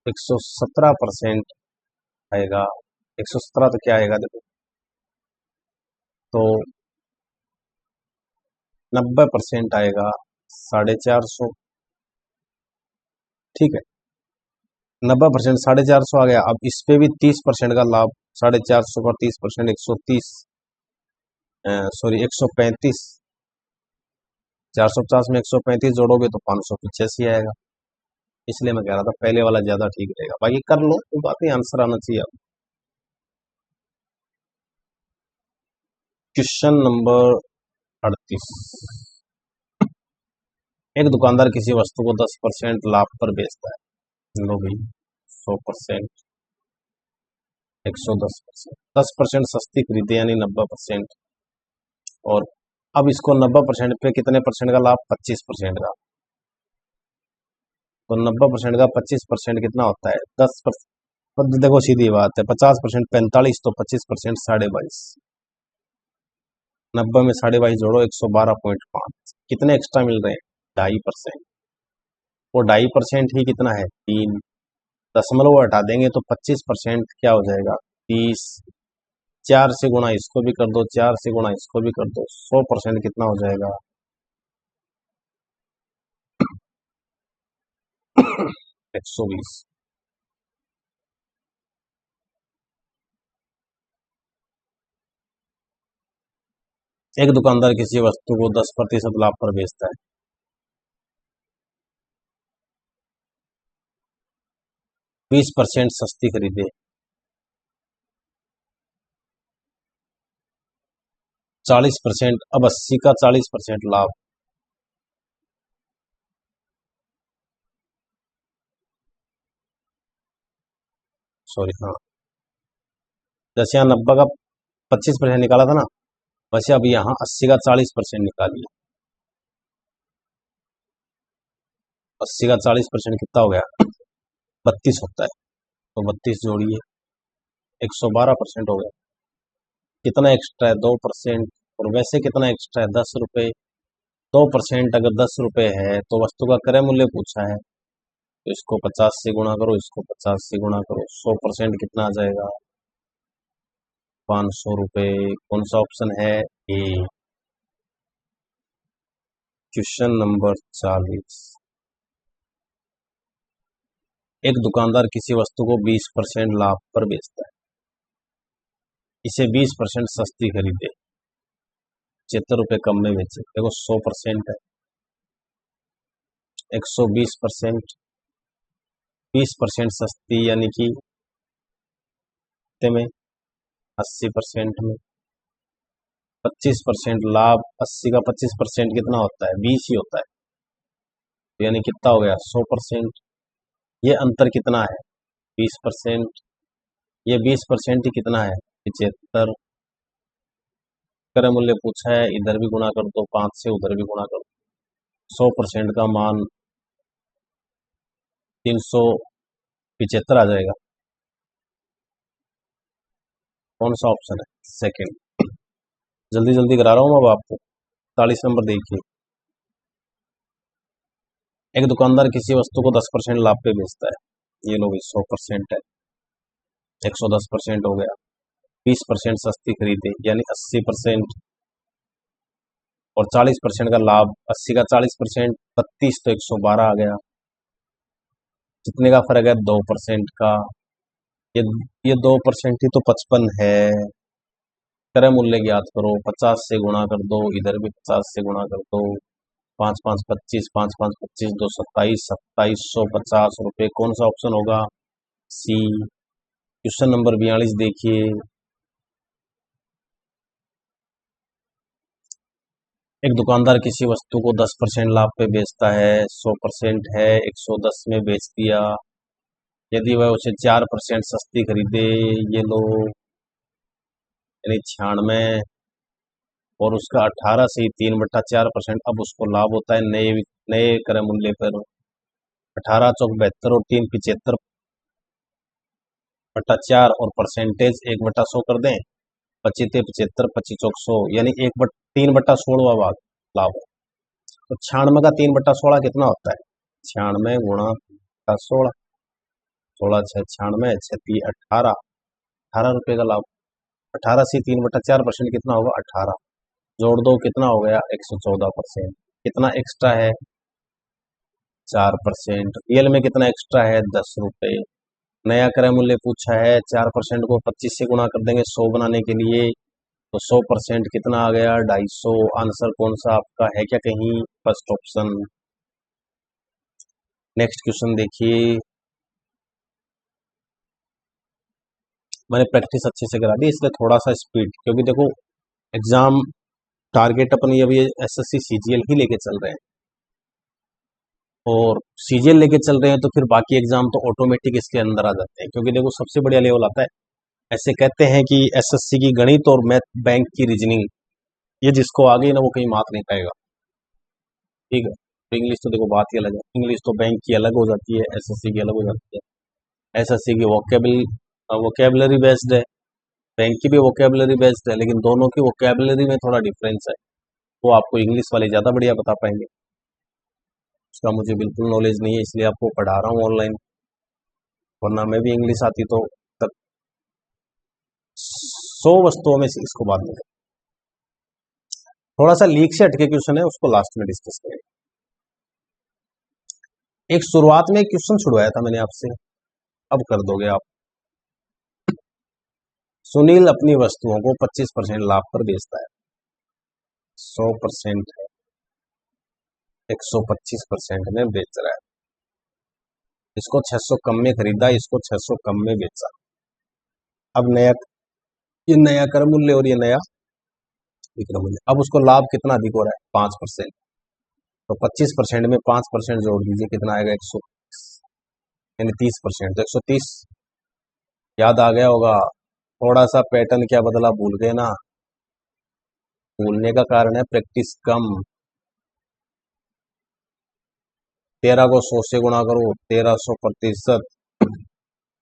117% आएगा, 117 तो क्या आएगा देखो, तो 90% आएगा 450। ठीक है, 90% 450 आ गया। अब इस पे भी 30% का लाभ, 450 का 30%, 130, सॉरी 135। 450 में 135 जोड़ोगे तो 585 आएगा। इसलिए मैं कह रहा था पहले वाला ज्यादा ठीक रहेगा, बाकी कर लो, तो बात ही आंसर आना चाहिए। अब क्वेश्चन नंबर 38। एक दुकानदार किसी वस्तु को 10% लाभ पर बेचता है, लो भाई 100%, 110%, 10% सस्ती खरीदे यानी 90%, और अब इसको 90% पे कितने परसेंट का लाभ, 25% का, तो 90% का 25% कितना होता है, 10%। तो देखो सीधी बात है, 50% 45, तो 25% 22.5। 90 में 22.5 जोड़ो, 112.5, कितने एक्स्ट्रा मिल रहे हैं, 2.5%। वो 2.5% ही कितना है, 3। दशमलव हटा देंगे तो 25% क्या हो जाएगा, 30। 4 से गुणा इसको भी कर दो, 4 से गुणा इसको भी कर दो, 100% कितना हो जाएगा, 120। एक दुकानदार किसी वस्तु को 10% लाभ पर बेचता है, 20% सस्ती खरीदे, 40%, अब 80 का 40% लाभ, सॉरी हाँ, जैसे यहाँ 90 का 25% निकाला था ना, वैसे अब यहाँ 80 का 40% निकालिए। 80 का 40% कितना हो गया? 32 होता है, तो 32 जोड़िए, 112% हो गया। कितना एक्स्ट्रा है? 2%। और वैसे कितना एक्स्ट्रा है? 10 रुपये। 2% अगर 10 रुपये है तो वस्तु का क्रय मूल्य पूछा है, तो इसको 50 से गुणा करो, इसको 50 से गुणा करो, 100% कितना आ जाएगा? 500 रुपये। कौन सा ऑप्शन है? ए। Question number 40। एक दुकानदार किसी वस्तु को 20% लाभ पर बेचता है, इसे 20% सस्ती खरीदे, 75 रुपये कम में बेचे। देखो 100% है, 120%, 20% सस्ती यानी कि कितने में? 80% में। 25% लाभ, 80 का 25% कितना होता है? 20 ही होता है, तो यानी कितना हो गया? 100%। ये अंतर कितना है? 20%। ये 20% ही कितना है? 75। क्रय मूल्य पूछा है, इधर भी गुणा कर दो 5 से, उधर भी गुणा कर दो। 100% का मान 375 आ जाएगा। कौन सा ऑप्शन है? सेकंड। जल्दी जल्दी करा रहा हूँ अब आपको। 40 नंबर देखिए। एक दुकानदार किसी वस्तु को 10% लाभ पे बेचता है, ये लोग 100% है, 110% हो गया। 20% सस्ती खरीदे यानी 80%, और 40% का लाभ, 80 का 40%, 32 तो 112 आ गया। कितने का फर्क है? 2% का। ये ये 2% ही तो 55 है। क्रय मूल्य ज्ञात करो, 50 से गुणा कर दो, इधर भी 50 से गुणा कर दो। 5 5 25, 5 5 25, 2 27, 2750 रुपये। कौन सा ऑप्शन होगा? सी। क्वेश्चन नंबर 42 देखिए। एक दुकानदार किसी वस्तु को 10% लाभ पे बेचता है, 100% है, 110 में बेच दिया। यदि वह उसे 4% सस्ती खरीदे, ये लो, यानी 96, और उसका 18 से ही 3/4%, अब उसको लाभ होता है नए नए क्रय मूल्य पर। 18 चौक 72 और 3 75/4, और परसेंटेज 1/100 कर दें, 25 75, 25 चौक 100, यानी 3/16 भाग लाभ है। तो 96 का 3/16 कितना होता है? 96 गुणा 16, 16 6 96, 6 3 18, 18 रुपये का लाभ। 18 से 3/4% कितना होगा? 18। जोड़ दो, कितना हो गया? 114%। कितना एक्स्ट्रा है? 4%। रियल में कितना एक्स्ट्रा है? 10 रुपये। नया क्रय मूल्य पूछा है, 4% को 25 से गुणा कर देंगे 100 बनाने के लिए, तो 100% कितना आ गया? 250। आंसर कौन सा आपका है क्या कहीं? First option. नेक्स्ट क्वेश्चन देखिए। मैंने प्रैक्टिस अच्छे से करा दी, इसलिए थोड़ा सा स्पीड, क्योंकि देखो एग्जाम टारगेट अपनी अभी एसएससी सीजीएल ही लेके चल रहे हैं, और सीजीएल लेके चल रहे हैं तो फिर बाकी एग्जाम तो ऑटोमेटिक इसके अंदर आ जाते हैं, क्योंकि देखो सबसे बढ़िया लेवल आता है। ऐसे कहते हैं कि एसएससी की गणित और मैथ, बैंक की रीजनिंग, ये जिसको आ गई ना वो कहीं मात नहीं पाएगा। ठीक है, तो इंग्लिश तो देखो बात ही अलग है, इंग्लिश तो बैंक की अलग हो जाती है, एसएससी की अलग हो जाती है। एसएससी की वोकेबलरी बेस्ड है, बैंक की भी वोकेबलरी बेस्ड है, लेकिन दोनों की वोकेबलरी में थोड़ा डिफरेंस है। वो आपको इंग्लिश वाले ज़्यादा बढ़िया बता पाएंगे, उसका मुझे बिल्कुल नॉलेज नहीं है, इसलिए आपको पढ़ा रहा हूँ ऑनलाइन, वरना मैं भी इंग्लिश आती तो तक 100 वस्तुओं में से इसको बाद में। थोड़ा सा लीक से हटके क्वेश्चन है, उसको लास्ट में डिस्कस करेंगे। एक शुरुआत में क्वेश्चन छुड़वाया था मैंने आपसे, अब कर दोगे आप। सुनील अपनी वस्तुओं को 25% लाभ पर बेचता है, 100% है, 125% में बेच रहा है। इसको 600 कम में खरीदा, इसको 600 कम में बेचा। अब नया, ये नया कर मूल्य और ये नया विक्रय मूल्य। अब उसको लाभ कितना अधिक हो रहा है, 5%। तो 25% में 5% जोड़ दीजिए, कितना आएगा, 100, यानी 30%। तो 130 याद आ गया होगा। थोड़ा सा पैटर्न क्या बदला, भूल गए ना। भूलने का कारण है प्रैक्टिस कम। 13 को 100 से गुणा करो, 1300%।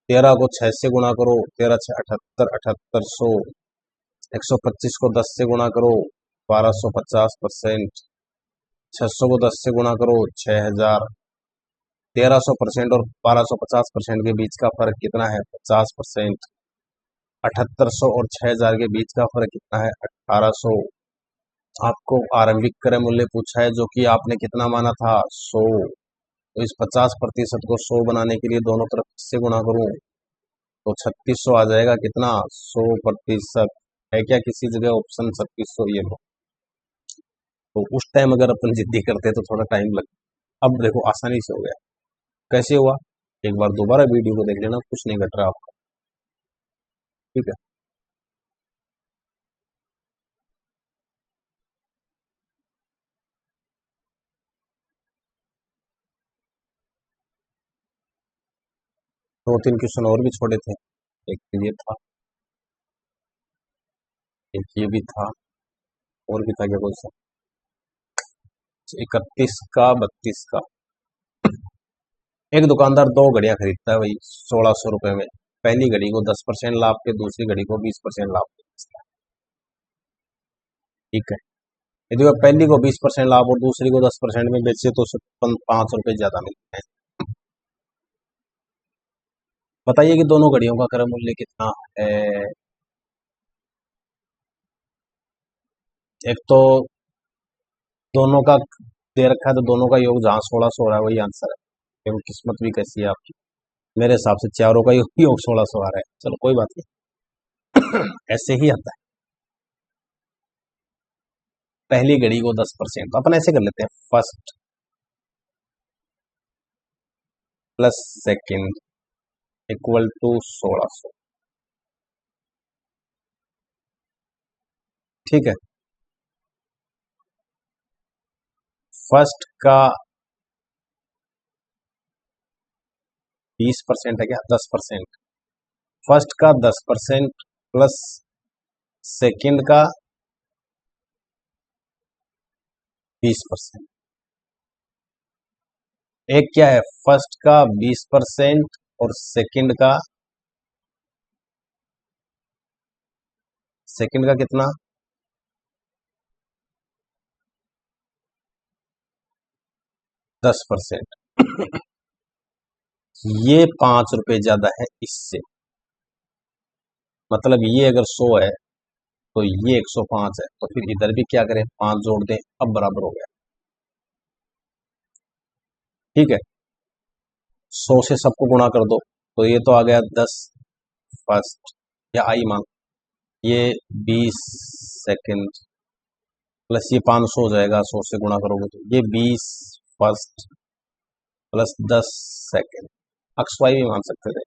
13 को 6 से गुणा करो, 13 6 78, 7800। 125 को 10 से गुणा करो, 1250%। 600 को 10 से गुणा करो, 6000। 1300% और 1250% के बीच का फर्क कितना है, 50%। 7800 और 6000 के बीच का फर्क कितना है, 1800। आपको आरंभिक क्रय मूल्य पूछा है, जो कि आपने कितना माना था, 100। तो इस 50% को 100 बनाने के लिए दोनों तरफ से गुणा करूं, तो 3600 आ जाएगा। कितना, 100%। है क्या किसी जगह ऑप्शन 3600, ये लो। तो उस टाइम अगर अपन जिद्दी करते तो थोड़ा टाइम लगता। अब देखो आसानी से हो गया। कैसे हुआ, एक बार दोबारा वीडियो को देख लेना, कुछ नहीं घट रहा आपका, ठीक है। दो तीन क्वेश्चन और भी छोड़े थे, एक ये था, एक ये भी था, और भी था क्या, कौन सा, 31 का, 32 का। एक दुकानदार दो घड़ियां खरीदता है, वही 1600 रुपए में। पहली घड़ी को 10% लाभ पे, दूसरी घड़ी को 20% लाभ पे बेचता है, ठीक है। यदि वह पहली को 20% लाभ और दूसरी को 10% में बेचे तो उसे 5 रुपए ज्यादा मिलते हैं। बताइए कि दोनों घड़ियों का क्रय मूल्य कितना है। एक तो दोनों का दे रखा है, तो दोनों का योग जहां 1600 हो रहा है वही आंसर है। क्योंकि किस्मत भी कैसी है आपकी, मेरे हिसाब से चारों का योग 1600 आ रहा है। चलो कोई बात नहीं, ऐसे ही आता है। पहली घड़ी को 10%, अपन ऐसे कर लेते हैं, first plus second equal to 1600, ठीक है। फर्स्ट का 20% है क्या, 10%। फर्स्ट का 10% प्लस सेकंड का 20%। एक क्या है, फर्स्ट का 20% और सेकंड का कितना, 10%। ये 5 रुपए ज्यादा है इससे, मतलब ये अगर 100 है तो ये 105 है, तो फिर इधर भी क्या करें, 5 जोड़ दें, अब बराबर हो गया, ठीक है। 100 से सबको गुणा कर दो, तो ये तो आ गया 10 फर्स्ट, या आई मान, ये 20 सेकंड, प्लस ये 500 हो जाएगा, 100 से गुणा करोगे तो ये 20 फर्स्ट प्लस 10 सेकंड। अक्स वाई भी मान सकते थे,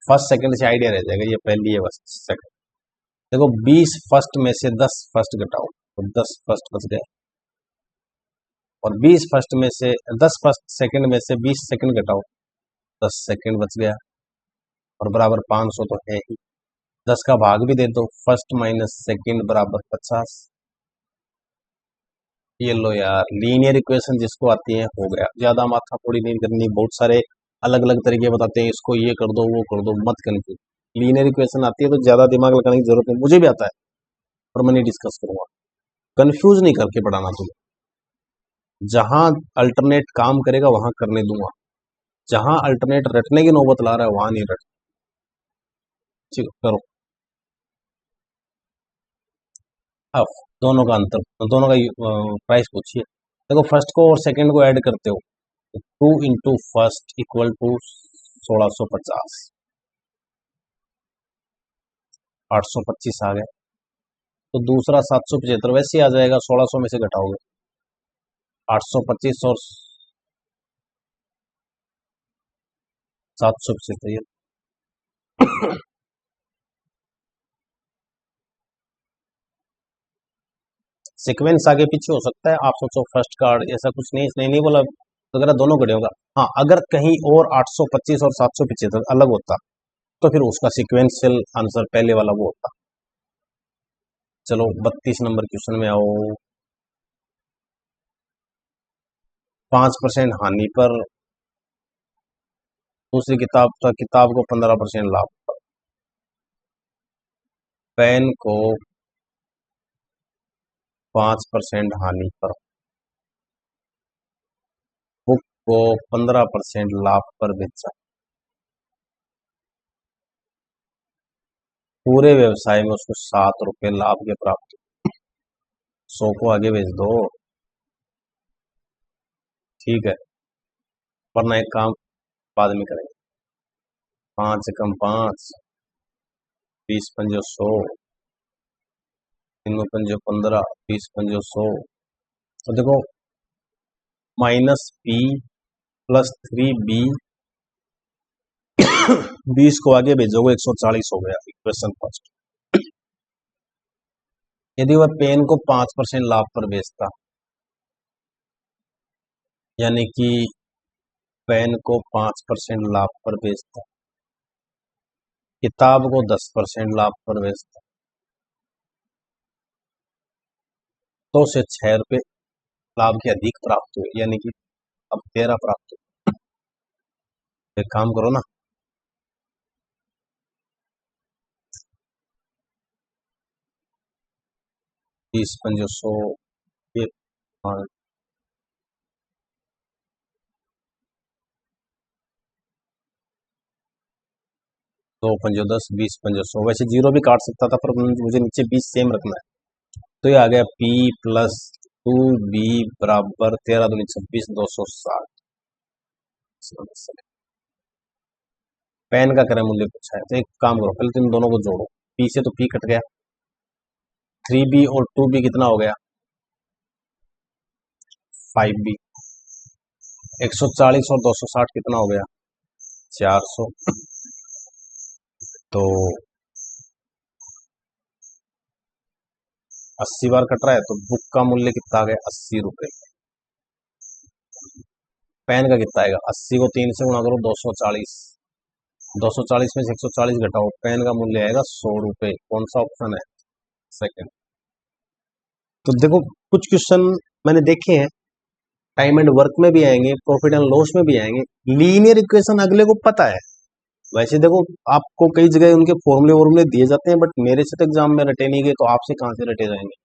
फर्स्ट सेकंड से आइडिया रह जाएगा, ये पहली है बस सेकंड। देखो 20 फर्स्ट में से 10 फर्स्ट घटाओ, तो 10 फर्स्ट बच गए, और 20 फर्स्ट में से 10 फर्स्ट सेकंड में से 20 सेकंड घटाओ, 10 सेकंड बच गया, और बराबर 500 तो है ही। 10 का भाग भी दे दो, फर्स्ट माइनस सेकंड बराबर 50। ये लो यार, लीनियर इक्वेशन जिसको आती है हो गया, ज्यादा माथा थोड़ी नहीं करनी। बहुत सारे अलग अलग तरीके बताते हैं, इसको ये कर दो वो कर दो, मत कंफ्यूज। लीनियर इक्वेशन आती है तो ज्यादा दिमाग लगाने की जरूरत नहीं, मुझे भी आता है, और मैं नहीं डिस्कस करूंगा। कंफ्यूज नहीं करके पढ़ाना तुम्हें, जहां अल्टरनेट काम करेगा वहां करने दूंगा, जहां अल्टरनेट रटने की नौबत ला रहा है वहां नहीं रट, ठीक है, करो। अब दोनों का अंतर, दोनों का प्राइस पूछिए। देखो फर्स्ट को और सेकंड को ऐड करते हो, तो 2 इंटू फर्स्ट इक्वल टू 1650, 825 आ गए। तो दूसरा 775 वैसे ही आ जाएगा, 1600 में से घटाओगे, 825 और 775, सीक्वेंस आगे पीछे हो सकता है, आप सोचो फर्स्ट कार्ड, ऐसा कुछ नहीं, इसने नहीं बोला वगैरह दोनों घड़े होगा। हाँ, अगर कहीं और 825 और 775 अलग होता तो फिर उसका सिक्वेंशियल आंसर पहले वाला वो होता। चलो 32 नंबर क्वेश्चन में आओ। 5% हानि पर दूसरी किताब को 15% लाभ पर। पेन को 5% हानि पर, बुक को 15% लाभ पर बेचा। पूरे व्यवसाय में उसको 7 रुपए लाभ के प्राप्त। 100 को आगे भेज दो, ठीक है, वरना एक काम बाद में करेंगे। 5 एकम 5, 20 पंजो 100, 3 पंजो 15, 20 पंजो 100। तो देखो -p + 3b, 20 को आगे भेजोगे 140 हो गया, इक्वेशन फर्स्ट। यदि वह पेन को 5% लाभ पर बेचता, यानी कि पेन को 5% लाभ पर बेचता, किताब को 10% लाभ पर बेचता, तो उसे 6 रुपए लाभ के अधिक प्राप्त हुए, यानी कि अब 13 प्राप्त हुए। एक काम करो ना, बीस पंजो 100, ये 2 पंजो 10, 20 पंजो 100। वैसे जीरो भी काट सकता था, पर मुझे नीचे 20 सेम रखना है। तो ये आ गया p + 2b बराबर 13 दूनी 26, 260। पेन का क्रय मूल्य पूछा है, तो एक काम करो, पहले तुम दोनों को जोड़ो। p से तो p कट गया, 3b और 2b कितना हो गया, 5b। 140 और 260 कितना हो गया, 400। तो 80 बार कट रहा है, तो बुक का मूल्य कितना आ गया, 80 रुपए। पेन का कितना आएगा, 80 को 3 से गुणा करो, 240। 240 में से 140 घटाओ, पेन का मूल्य आएगा 100 रुपए। कौन सा ऑप्शन है, सेकंड। तो देखो कुछ क्वेश्चन मैंने देखे हैं, टाइम एंड वर्क में भी आएंगे, प्रॉफिट एंड लॉस में भी आएंगे। लीनियर इक्वेशन अगले को पता है। वैसे देखो आपको कई जगह उनके फॉर्मूले दिए जाते हैं, बट मेरे से तो एग्जाम में रटे नहीं गए, तो आपसे कहां से रटे जाएंगे।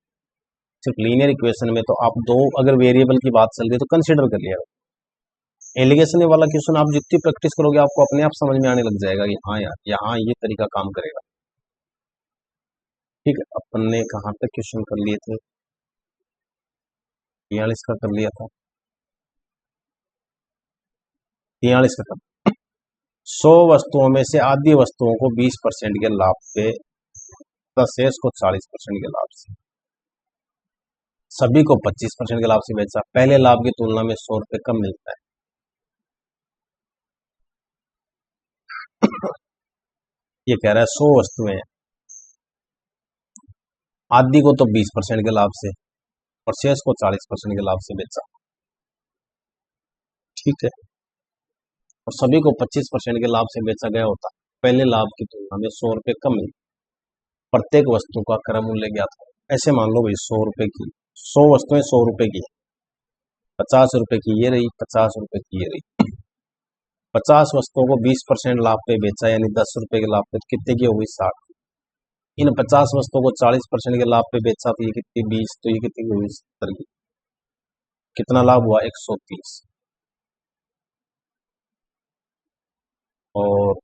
सिर्फ लीनियर इक्वेशन में तो आप दो अगर वेरिएबल की बात चल रही है तो कंसिडर कर लिया। एलिगेशन वाला क्वेश्चन आप जितनी प्रैक्टिस करोगे आपको अपने आप समझ में आने लग जाएगा कि हाँ यार यहाँ ये तरीका काम करेगा। ठीक है, अपन ने कहाँ तक क्वेश्चन कर लिए थे, 43 का कर लिया था, 43 का कर। 100 वस्तुओं में से आधी वस्तुओं को 20% के लाभ पे तथा शेष को 40% के लाभ से, सभी को 25% के लाभ से बेचा। पहले लाभ की तुलना में 100 रुपए कम मिलता है। ये कह रहा है 100 वस्तुएं हैं, आधी को तो 20% के लाभ से और शेष को 40% के लाभ से बेचा। ठीक है, और सभी को 25% के लाभ से बेचा गया होता, पहले लाभ की तुलना में 100 रुपए कम मिलता। प्रत्येक वस्तु का क्रय मूल्य ज्ञात है। ऐसे मान लो भाई 100 रुपए की 100 वस्तुएं 100 रुपए की, 50 रुपए की ये रही, 50 रुपए की ये रही। 50 वस्तुओं को 20% लाभ पे बेचा, यानी 10 रुपए के लाभ पे, तो कितने की हो गई, 60। इन 50 वस्तुओं को 40% के लाभ पे बेचा, तो ये कितनी, 20, तो ये कितनी की हुई, 70 की। कितना लाभ हुआ, 130। और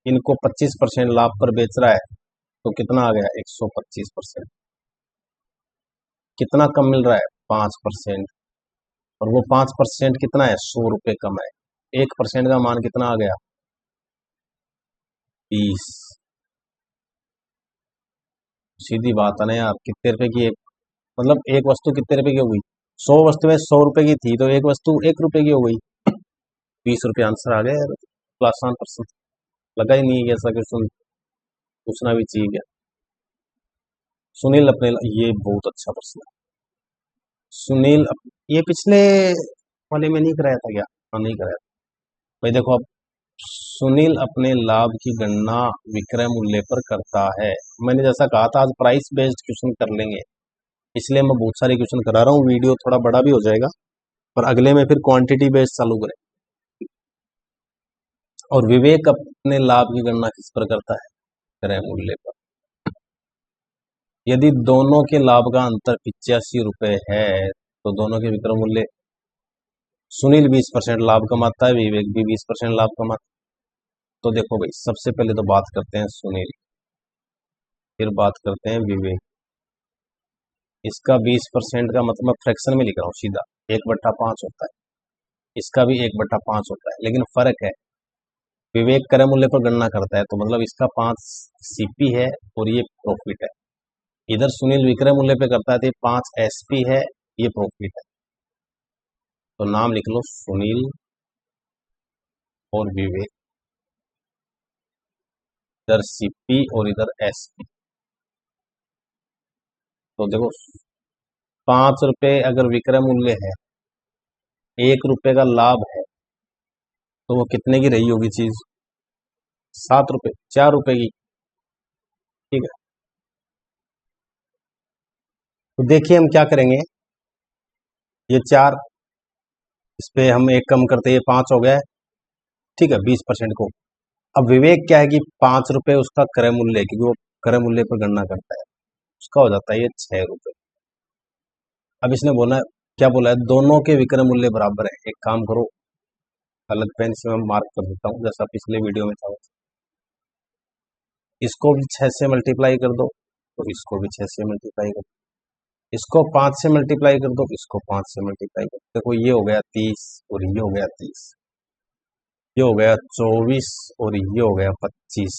इनको 25% लाभ पर बेच रहा है, तो कितना आ गया, 125%। कितना कम मिल रहा है, 5%। और वो 5% कितना है, 100 रुपए कम है। 1% का मान कितना आ गया, 20। सीधी बात है ना यार, कितने रुपए की एक, मतलब एक वस्तु कितने रुपए की हो गई, 100 वस्तुएं 100 रुपए की थी, तो एक वस्तु 1 रुपए की हो गई, 20 रुपये आंसर आ गया यार। तो आसान प्रश्न लगा ही नहीं है, ऐसा क्वेश्चन पूछना भी चाहिए क्या। सुनील अपने ये बहुत अच्छा प्रश्न है। सुनील ये पिछले वाले में नहीं कराया था क्या? हाँ, नहीं कराया था। भाई देखो, अब सुनील अपने लाभ की गणना विक्रय मूल्य पर करता है। मैंने जैसा कहा था, आज प्राइस बेस्ड क्वेश्चन कर लेंगे, इसलिए मैं बहुत सारे क्वेश्चन करा रहा हूँ। वीडियो थोड़ा बड़ा भी हो जाएगा, पर अगले में फिर क्वांटिटी बेस्ड चालू करें। और विवेक अपने लाभ की गणना किस पर करता है? क्रय मूल्य पर। यदि दोनों के लाभ का अंतर 85 रुपए है, तो दोनों के विक्रय मूल्य, सुनील 20% लाभ कमाता है, विवेक भी 20% लाभ कमाता है। तो देखो भाई, सबसे पहले तो बात करते हैं सुनील, फिर बात करते हैं विवेक। इसका 20% का मतलब मैं फ्रैक्शन में लिख रहा हूँ सीधा, 1/5 होता है। इसका भी 1/5 होता है, लेकिन फर्क है, विवेक क्रय मूल्य पर गणना करता है, तो मतलब इसका 5 सीपी है और ये प्रॉफिट है। इधर सुनील विक्रय मूल्य पे करता है, तो ये 5 एसपी है, ये प्रॉफिट है। तो नाम लिख लो सुनील और विवेक, इधर सीपी और इधर एसपी। तो देखो, 5 रुपए अगर विक्रय मूल्य है, 1 रुपए का लाभ है, तो वो कितने की रही होगी चीज? 7 रुपए, 4 रुपए की। ठीक है, तो देखिए हम क्या करेंगे। ये 4, इस पे हम 1 कम करते, ये 5 हो गया है। ठीक है, 20% को। अब विवेक क्या है कि 5 रुपए उसका क्रय मूल्य है, क्योंकि वो क्रय मूल्य पर गणना करता है, उसका हो जाता है ये 6 रुपए। अब इसने बोला, क्या बोला है? दोनों के विक्रय मूल्य बराबर है। एक काम करो, अलग पेन से मैं मार्क कर देता हूँ, जैसा पिछले वीडियो में था। इसको भी 6 से मल्टीप्लाई कर दो, तो इसको भी 6 से मल्टीप्लाई कर दो। इसको 5 से मल्टीप्लाई कर दो, इसको 5 से मल्टीप्लाई कर दो। देखो, ये हो गया 30 और ये हो गया 30, ये हो गया 24 और ये हो गया 25,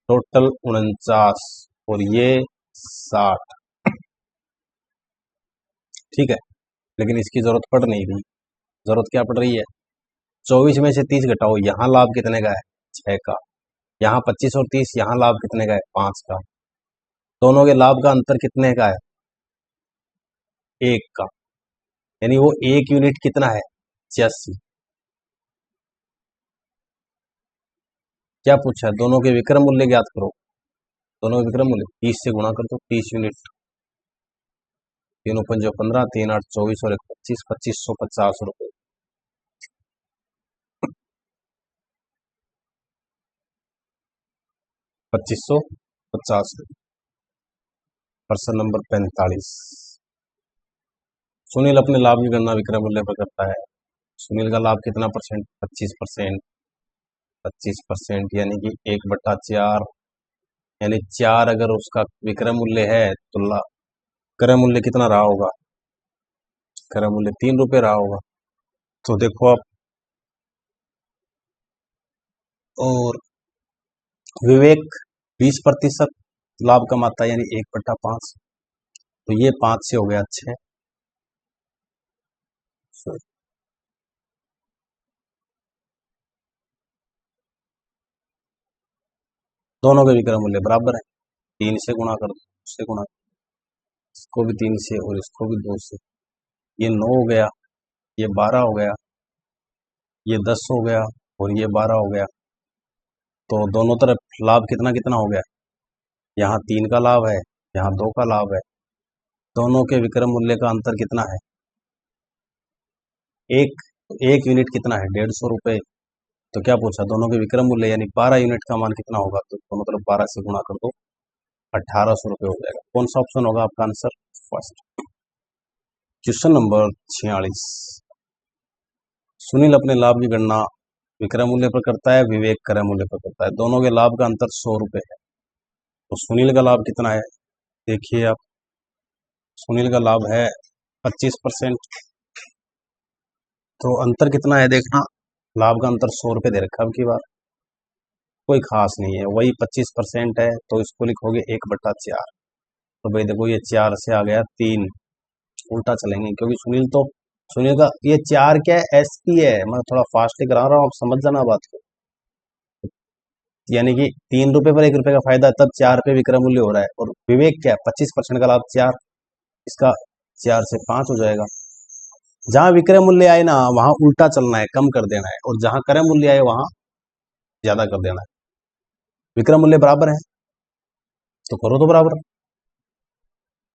टोटल 49 और ये 60। ठीक है, लेकिन इसकी जरूरत पड़ नहीं रही। जरूरत क्या पड़ रही है? 24 में से 30 घटाओ, यहाँ लाभ कितने का है? 6 का। यहाँ 25 और 30, यहाँ लाभ कितने का है? 5 का। दोनों के लाभ का अंतर कितने का है? 1 का। यानी वो 1 यूनिट कितना है? 86। क्या पूछा है? दोनों के विक्रय मूल्य ज्ञात करो। दोनों के विक्रय मूल्य 30 से गुणा कर दो, 30 यूनिट। 3 पंजे 15, 3 8 24 और 1 25, 2550 रुपये। 2550। प्रश्न नंबर 45। सुनील अपने लाभ की गणना विक्रय मूल्य पर करता है। सुनील का लाभ कितना परसेंट? 25%। 25% यानी कि 1/4, यानी 4 अगर उसका विक्रय मूल्य है, तो क्रय मूल्य कितना रहा होगा? क्रय मूल्य 3 रुपए रहा होगा। तो देखो आप, और विवेक 20% लाभ कमाता है, यानी 1/5, तो ये 5 से हो गया 6। दोनों के विक्रय मूल्य बराबर है, 3 से गुणा कर दो, उससे गुणा, इसको भी 3 से और इसको भी 2 से। ये 9 हो गया, ये 12 हो गया, ये 10 हो गया और ये 12 हो गया। तो दोनों तरफ लाभ कितना कितना हो गया? यहाँ 3 का लाभ है, यहाँ 2 का लाभ है। दोनों के विक्रय मूल्य का अंतर कितना है? एक। एक यूनिट कितना है? 150 रुपए। तो क्या पूछा? दोनों के विक्रय मूल्य, यानी 12 यूनिट का मान कितना होगा? तो मतलब 12 से गुणा कर दो, 1800 रुपये हो जाएगा। कौन सा ऑप्शन होगा आपका answer? First. Question number 46। Sunil अपने लाभ की गणना विक्रय मूल्य पर करता है, विवेक क्रय मूल्य पर करता है। दोनों के लाभ का अंतर 100 रुपये है। तो सुनील का लाभ कितना है? देखिए आप, सुनील का लाभ है 25%। तो अंतर कितना है देखना, लाभ का अंतर 100 रुपये दे रखा है। अब की बार कोई खास नहीं है, वही 25% है, तो इसको लिखोगे 1/4। तो भाई देखो, ये 4 से आ गया 3, उल्टा चलेंगे, क्योंकि सुनील का ये 4 क्या है? एसपी है। मैं थोड़ा फास्ट करा रहा हूँ, आप समझ जाना बात को। यानी कि 3 रुपए पर 1 रुपए का फायदा, तब 4 रुपए विक्रय मूल्य हो रहा है। और विवेक क्या है, 25% का लाभ 4, इसका 4 से 5 हो जाएगा। जहां विक्रय मूल्य आए ना वहां उल्टा चलना है, कम कर देना है, और जहां क्रय मूल्य आए वहां ज्यादा कर देना है। विक्रय मूल्य बराबर है तो करो तो बराबर,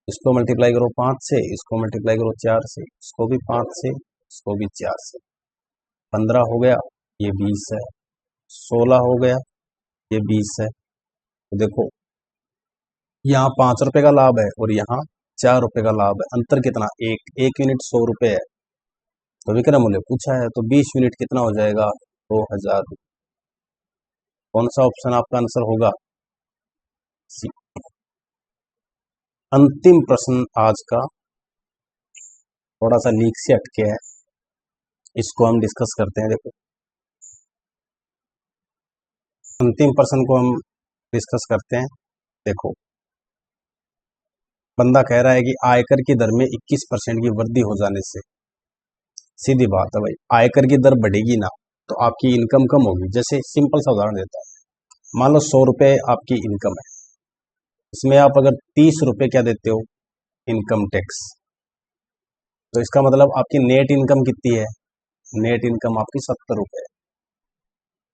इसको मल्टीप्लाई करो 5 से, इसको मल्टीप्लाई करो 4 से, इसको भी 5 से, इसको भी 4 से, 15 हो गया, ये 20 है, 16 हो गया, ये 20 है। तो देखो यहाँ 5 रुपए का लाभ है और यहाँ 4 रुपए का लाभ है, अंतर कितना, एक यूनिट 100 रुपए है। तो विक्रय मूल्य पूछा है तो 20 यूनिट कितना हो जाएगा, 2000। कौन सा ऑप्शन आपका आंसर होगा, सी। अंतिम प्रश्न आज का थोड़ा सा लीक से हटके है, इसको हम डिस्कस करते हैं। देखो अंतिम प्रश्न को हम डिस्कस करते हैं। देखो बंदा कह रहा है कि आयकर की दर में 21% की वृद्धि हो जाने से, सीधी बात है भाई, आयकर की दर बढ़ेगी ना तो आपकी इनकम कम होगी। जैसे सिंपल सा उदाहरण देता हूं, मान लो 100 रुपए आपकी इनकम है, इसमें आप अगर 30 रुपए क्या देते हो, इनकम टैक्स, तो इसका मतलब आपकी नेट इनकम कितनी है, नेट इनकम आपकी 70 रुपए है।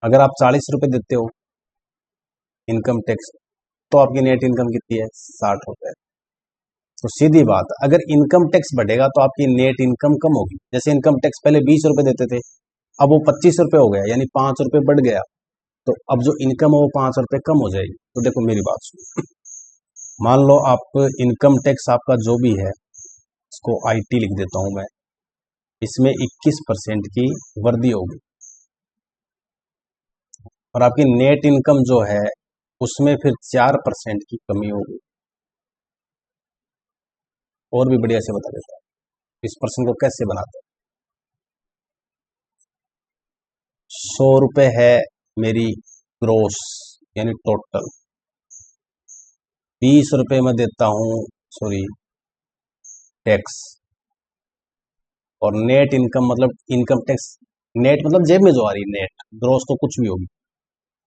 अगर आप 40 रुपए देते हो इनकम टैक्स, तो आपकी नेट इनकम कितनी है, 60 रुपए। तो सीधी बात, अगर इनकम टैक्स बढ़ेगा तो आपकी नेट इनकम कम होगी। जैसे इनकम टैक्स पहले 20 रुपए देते थे, अब वो 25 रुपए हो गया, यानी 5 रुपए बढ़ गया, तो अब जो इनकम है वो 5 रुपए कम हो जाएगी। तो देखो मेरी बात सुनो, मान लो आप इनकम टैक्स आपका जो भी है, इसको IT लिख देता हूं मैं, इसमें 21% की वृद्धि होगी, और आपकी नेट इनकम जो है उसमें फिर 4% की कमी होगी। और भी बढ़िया से बता देता हूं इस प्रश्न को कैसे बनाते हैं। 100 रुपए है मेरी ग्रोस यानी टोटल, 20 रुपए मैं देता हूं, सॉरी, टैक्स, और नेट इनकम मतलब इनकम टैक्स, नेट मतलब जेब में जो आ रही है, नेट ग्रोस तो कुछ भी होगी।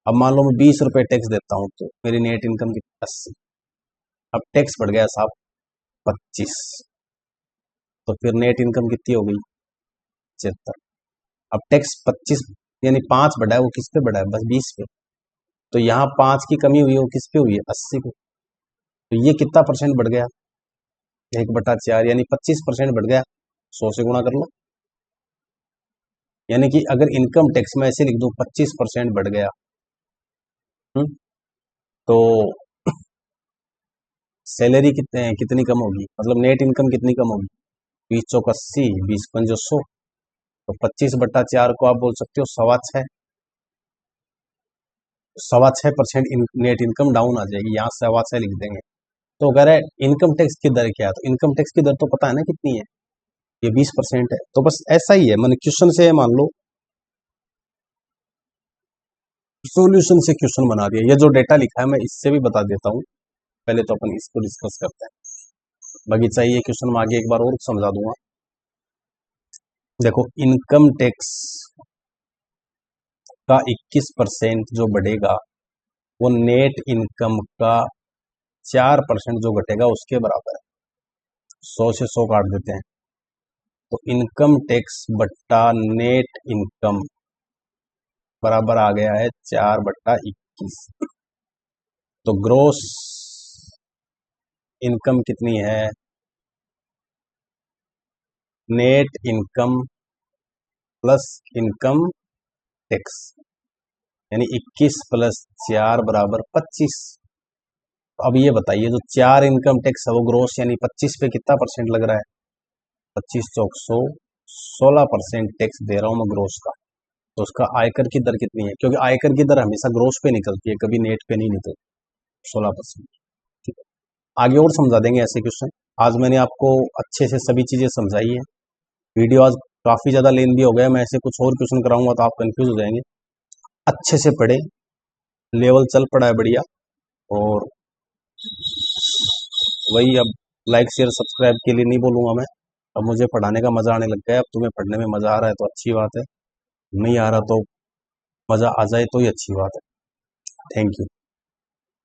अब मान लो मैं 20 रुपए टैक्स देता हूं तो मेरी नेट इनकम की 80, अब टैक्स बढ़ गया साहब 25, तो फिर नेट इनकम कितनी हो गई, 75। अब टैक्स 25 यानी 5 बढ़ा है, वो किस पे बढ़ा है, बस 20 पे, तो यहाँ 5 की कमी हुई है, वो किस पे हुई है, 80 पे। तो ये कितना परसेंट बढ़ गया, 1/4, यानी 25% बढ़ गया, 100 से गुणा कर लो। यानी कि अगर इनकम टैक्स में ऐसे लिख दूं 25% बढ़ गया, तो सैलरी कितनी कम होगी, मतलब नेट इनकम कितनी कम होगी, 20 चौक 80, 20 पंजो 100, तो 25/4 को आप बोल सकते हो 6.25, 6.25% नेट इनकम डाउन आ जाएगी, यहाँ 6.25 लिख देंगे। तो अगर इनकम टैक्स की दर क्या है, तो इनकम टैक्स की दर तो पता है ना कितनी है, ये 20% है। तो बस ऐसा ही है, मैंने क्वेश्चन से मान लो सॉल्यूशन से क्वेश्चन बना दिया। ये जो डेटा लिखा है मैं इससे भी बता देता हूँ, पहले तो अपन इसको डिस्कस करते हैं, बाकी चाहिए क्वेश्चन में आगे एक बार और समझा दूंगा। देखो इनकम टैक्स का 21% जो बढ़ेगा वो नेट इनकम का 4% जो घटेगा उसके बराबर है। 100 से 100 काट देते हैं, तो इनकम टैक्स बट्टा नेट इनकम बराबर आ गया है 4/21। तो ग्रोस इनकम कितनी है, net income plus income tax, यानी 21 + 4 = 25। अब ये बताइए जो 4 इनकम टैक्स है वो ग्रोस यानी 25 पे कितना परसेंट लग रहा है, 25 चौक 100, 16% टैक्स दे रहा हूं मैं ग्रोस का। तो उसका आयकर की दर कितनी है, क्योंकि आयकर की दर हमेशा ग्रोस पे निकलती है, कभी नेट पे नहीं निकलती, 16%। ठीक है, आगे और समझा देंगे ऐसे क्वेश्चन। आज मैंने आपको अच्छे से सभी चीजें समझाई है। वीडियो आज काफी ज्यादा लेंदी हो गया, मैं ऐसे कुछ और क्वेश्चन कराऊंगा तो आप कंफ्यूज हो जाएंगे। अच्छे से पढ़े, लेवल चल पड़ा है बढ़िया, और वही अब लाइक शेयर सब्सक्राइब के लिए नहीं बोलूंगा मैं, अब मुझे पढ़ाने का मजा आने लग गया है। अब तुम्हें पढ़ने में मजा आ रहा है तो अच्छी बात है, नहीं आ रहा तो मजा आ जाए तो ही अच्छी बात है। Thank you.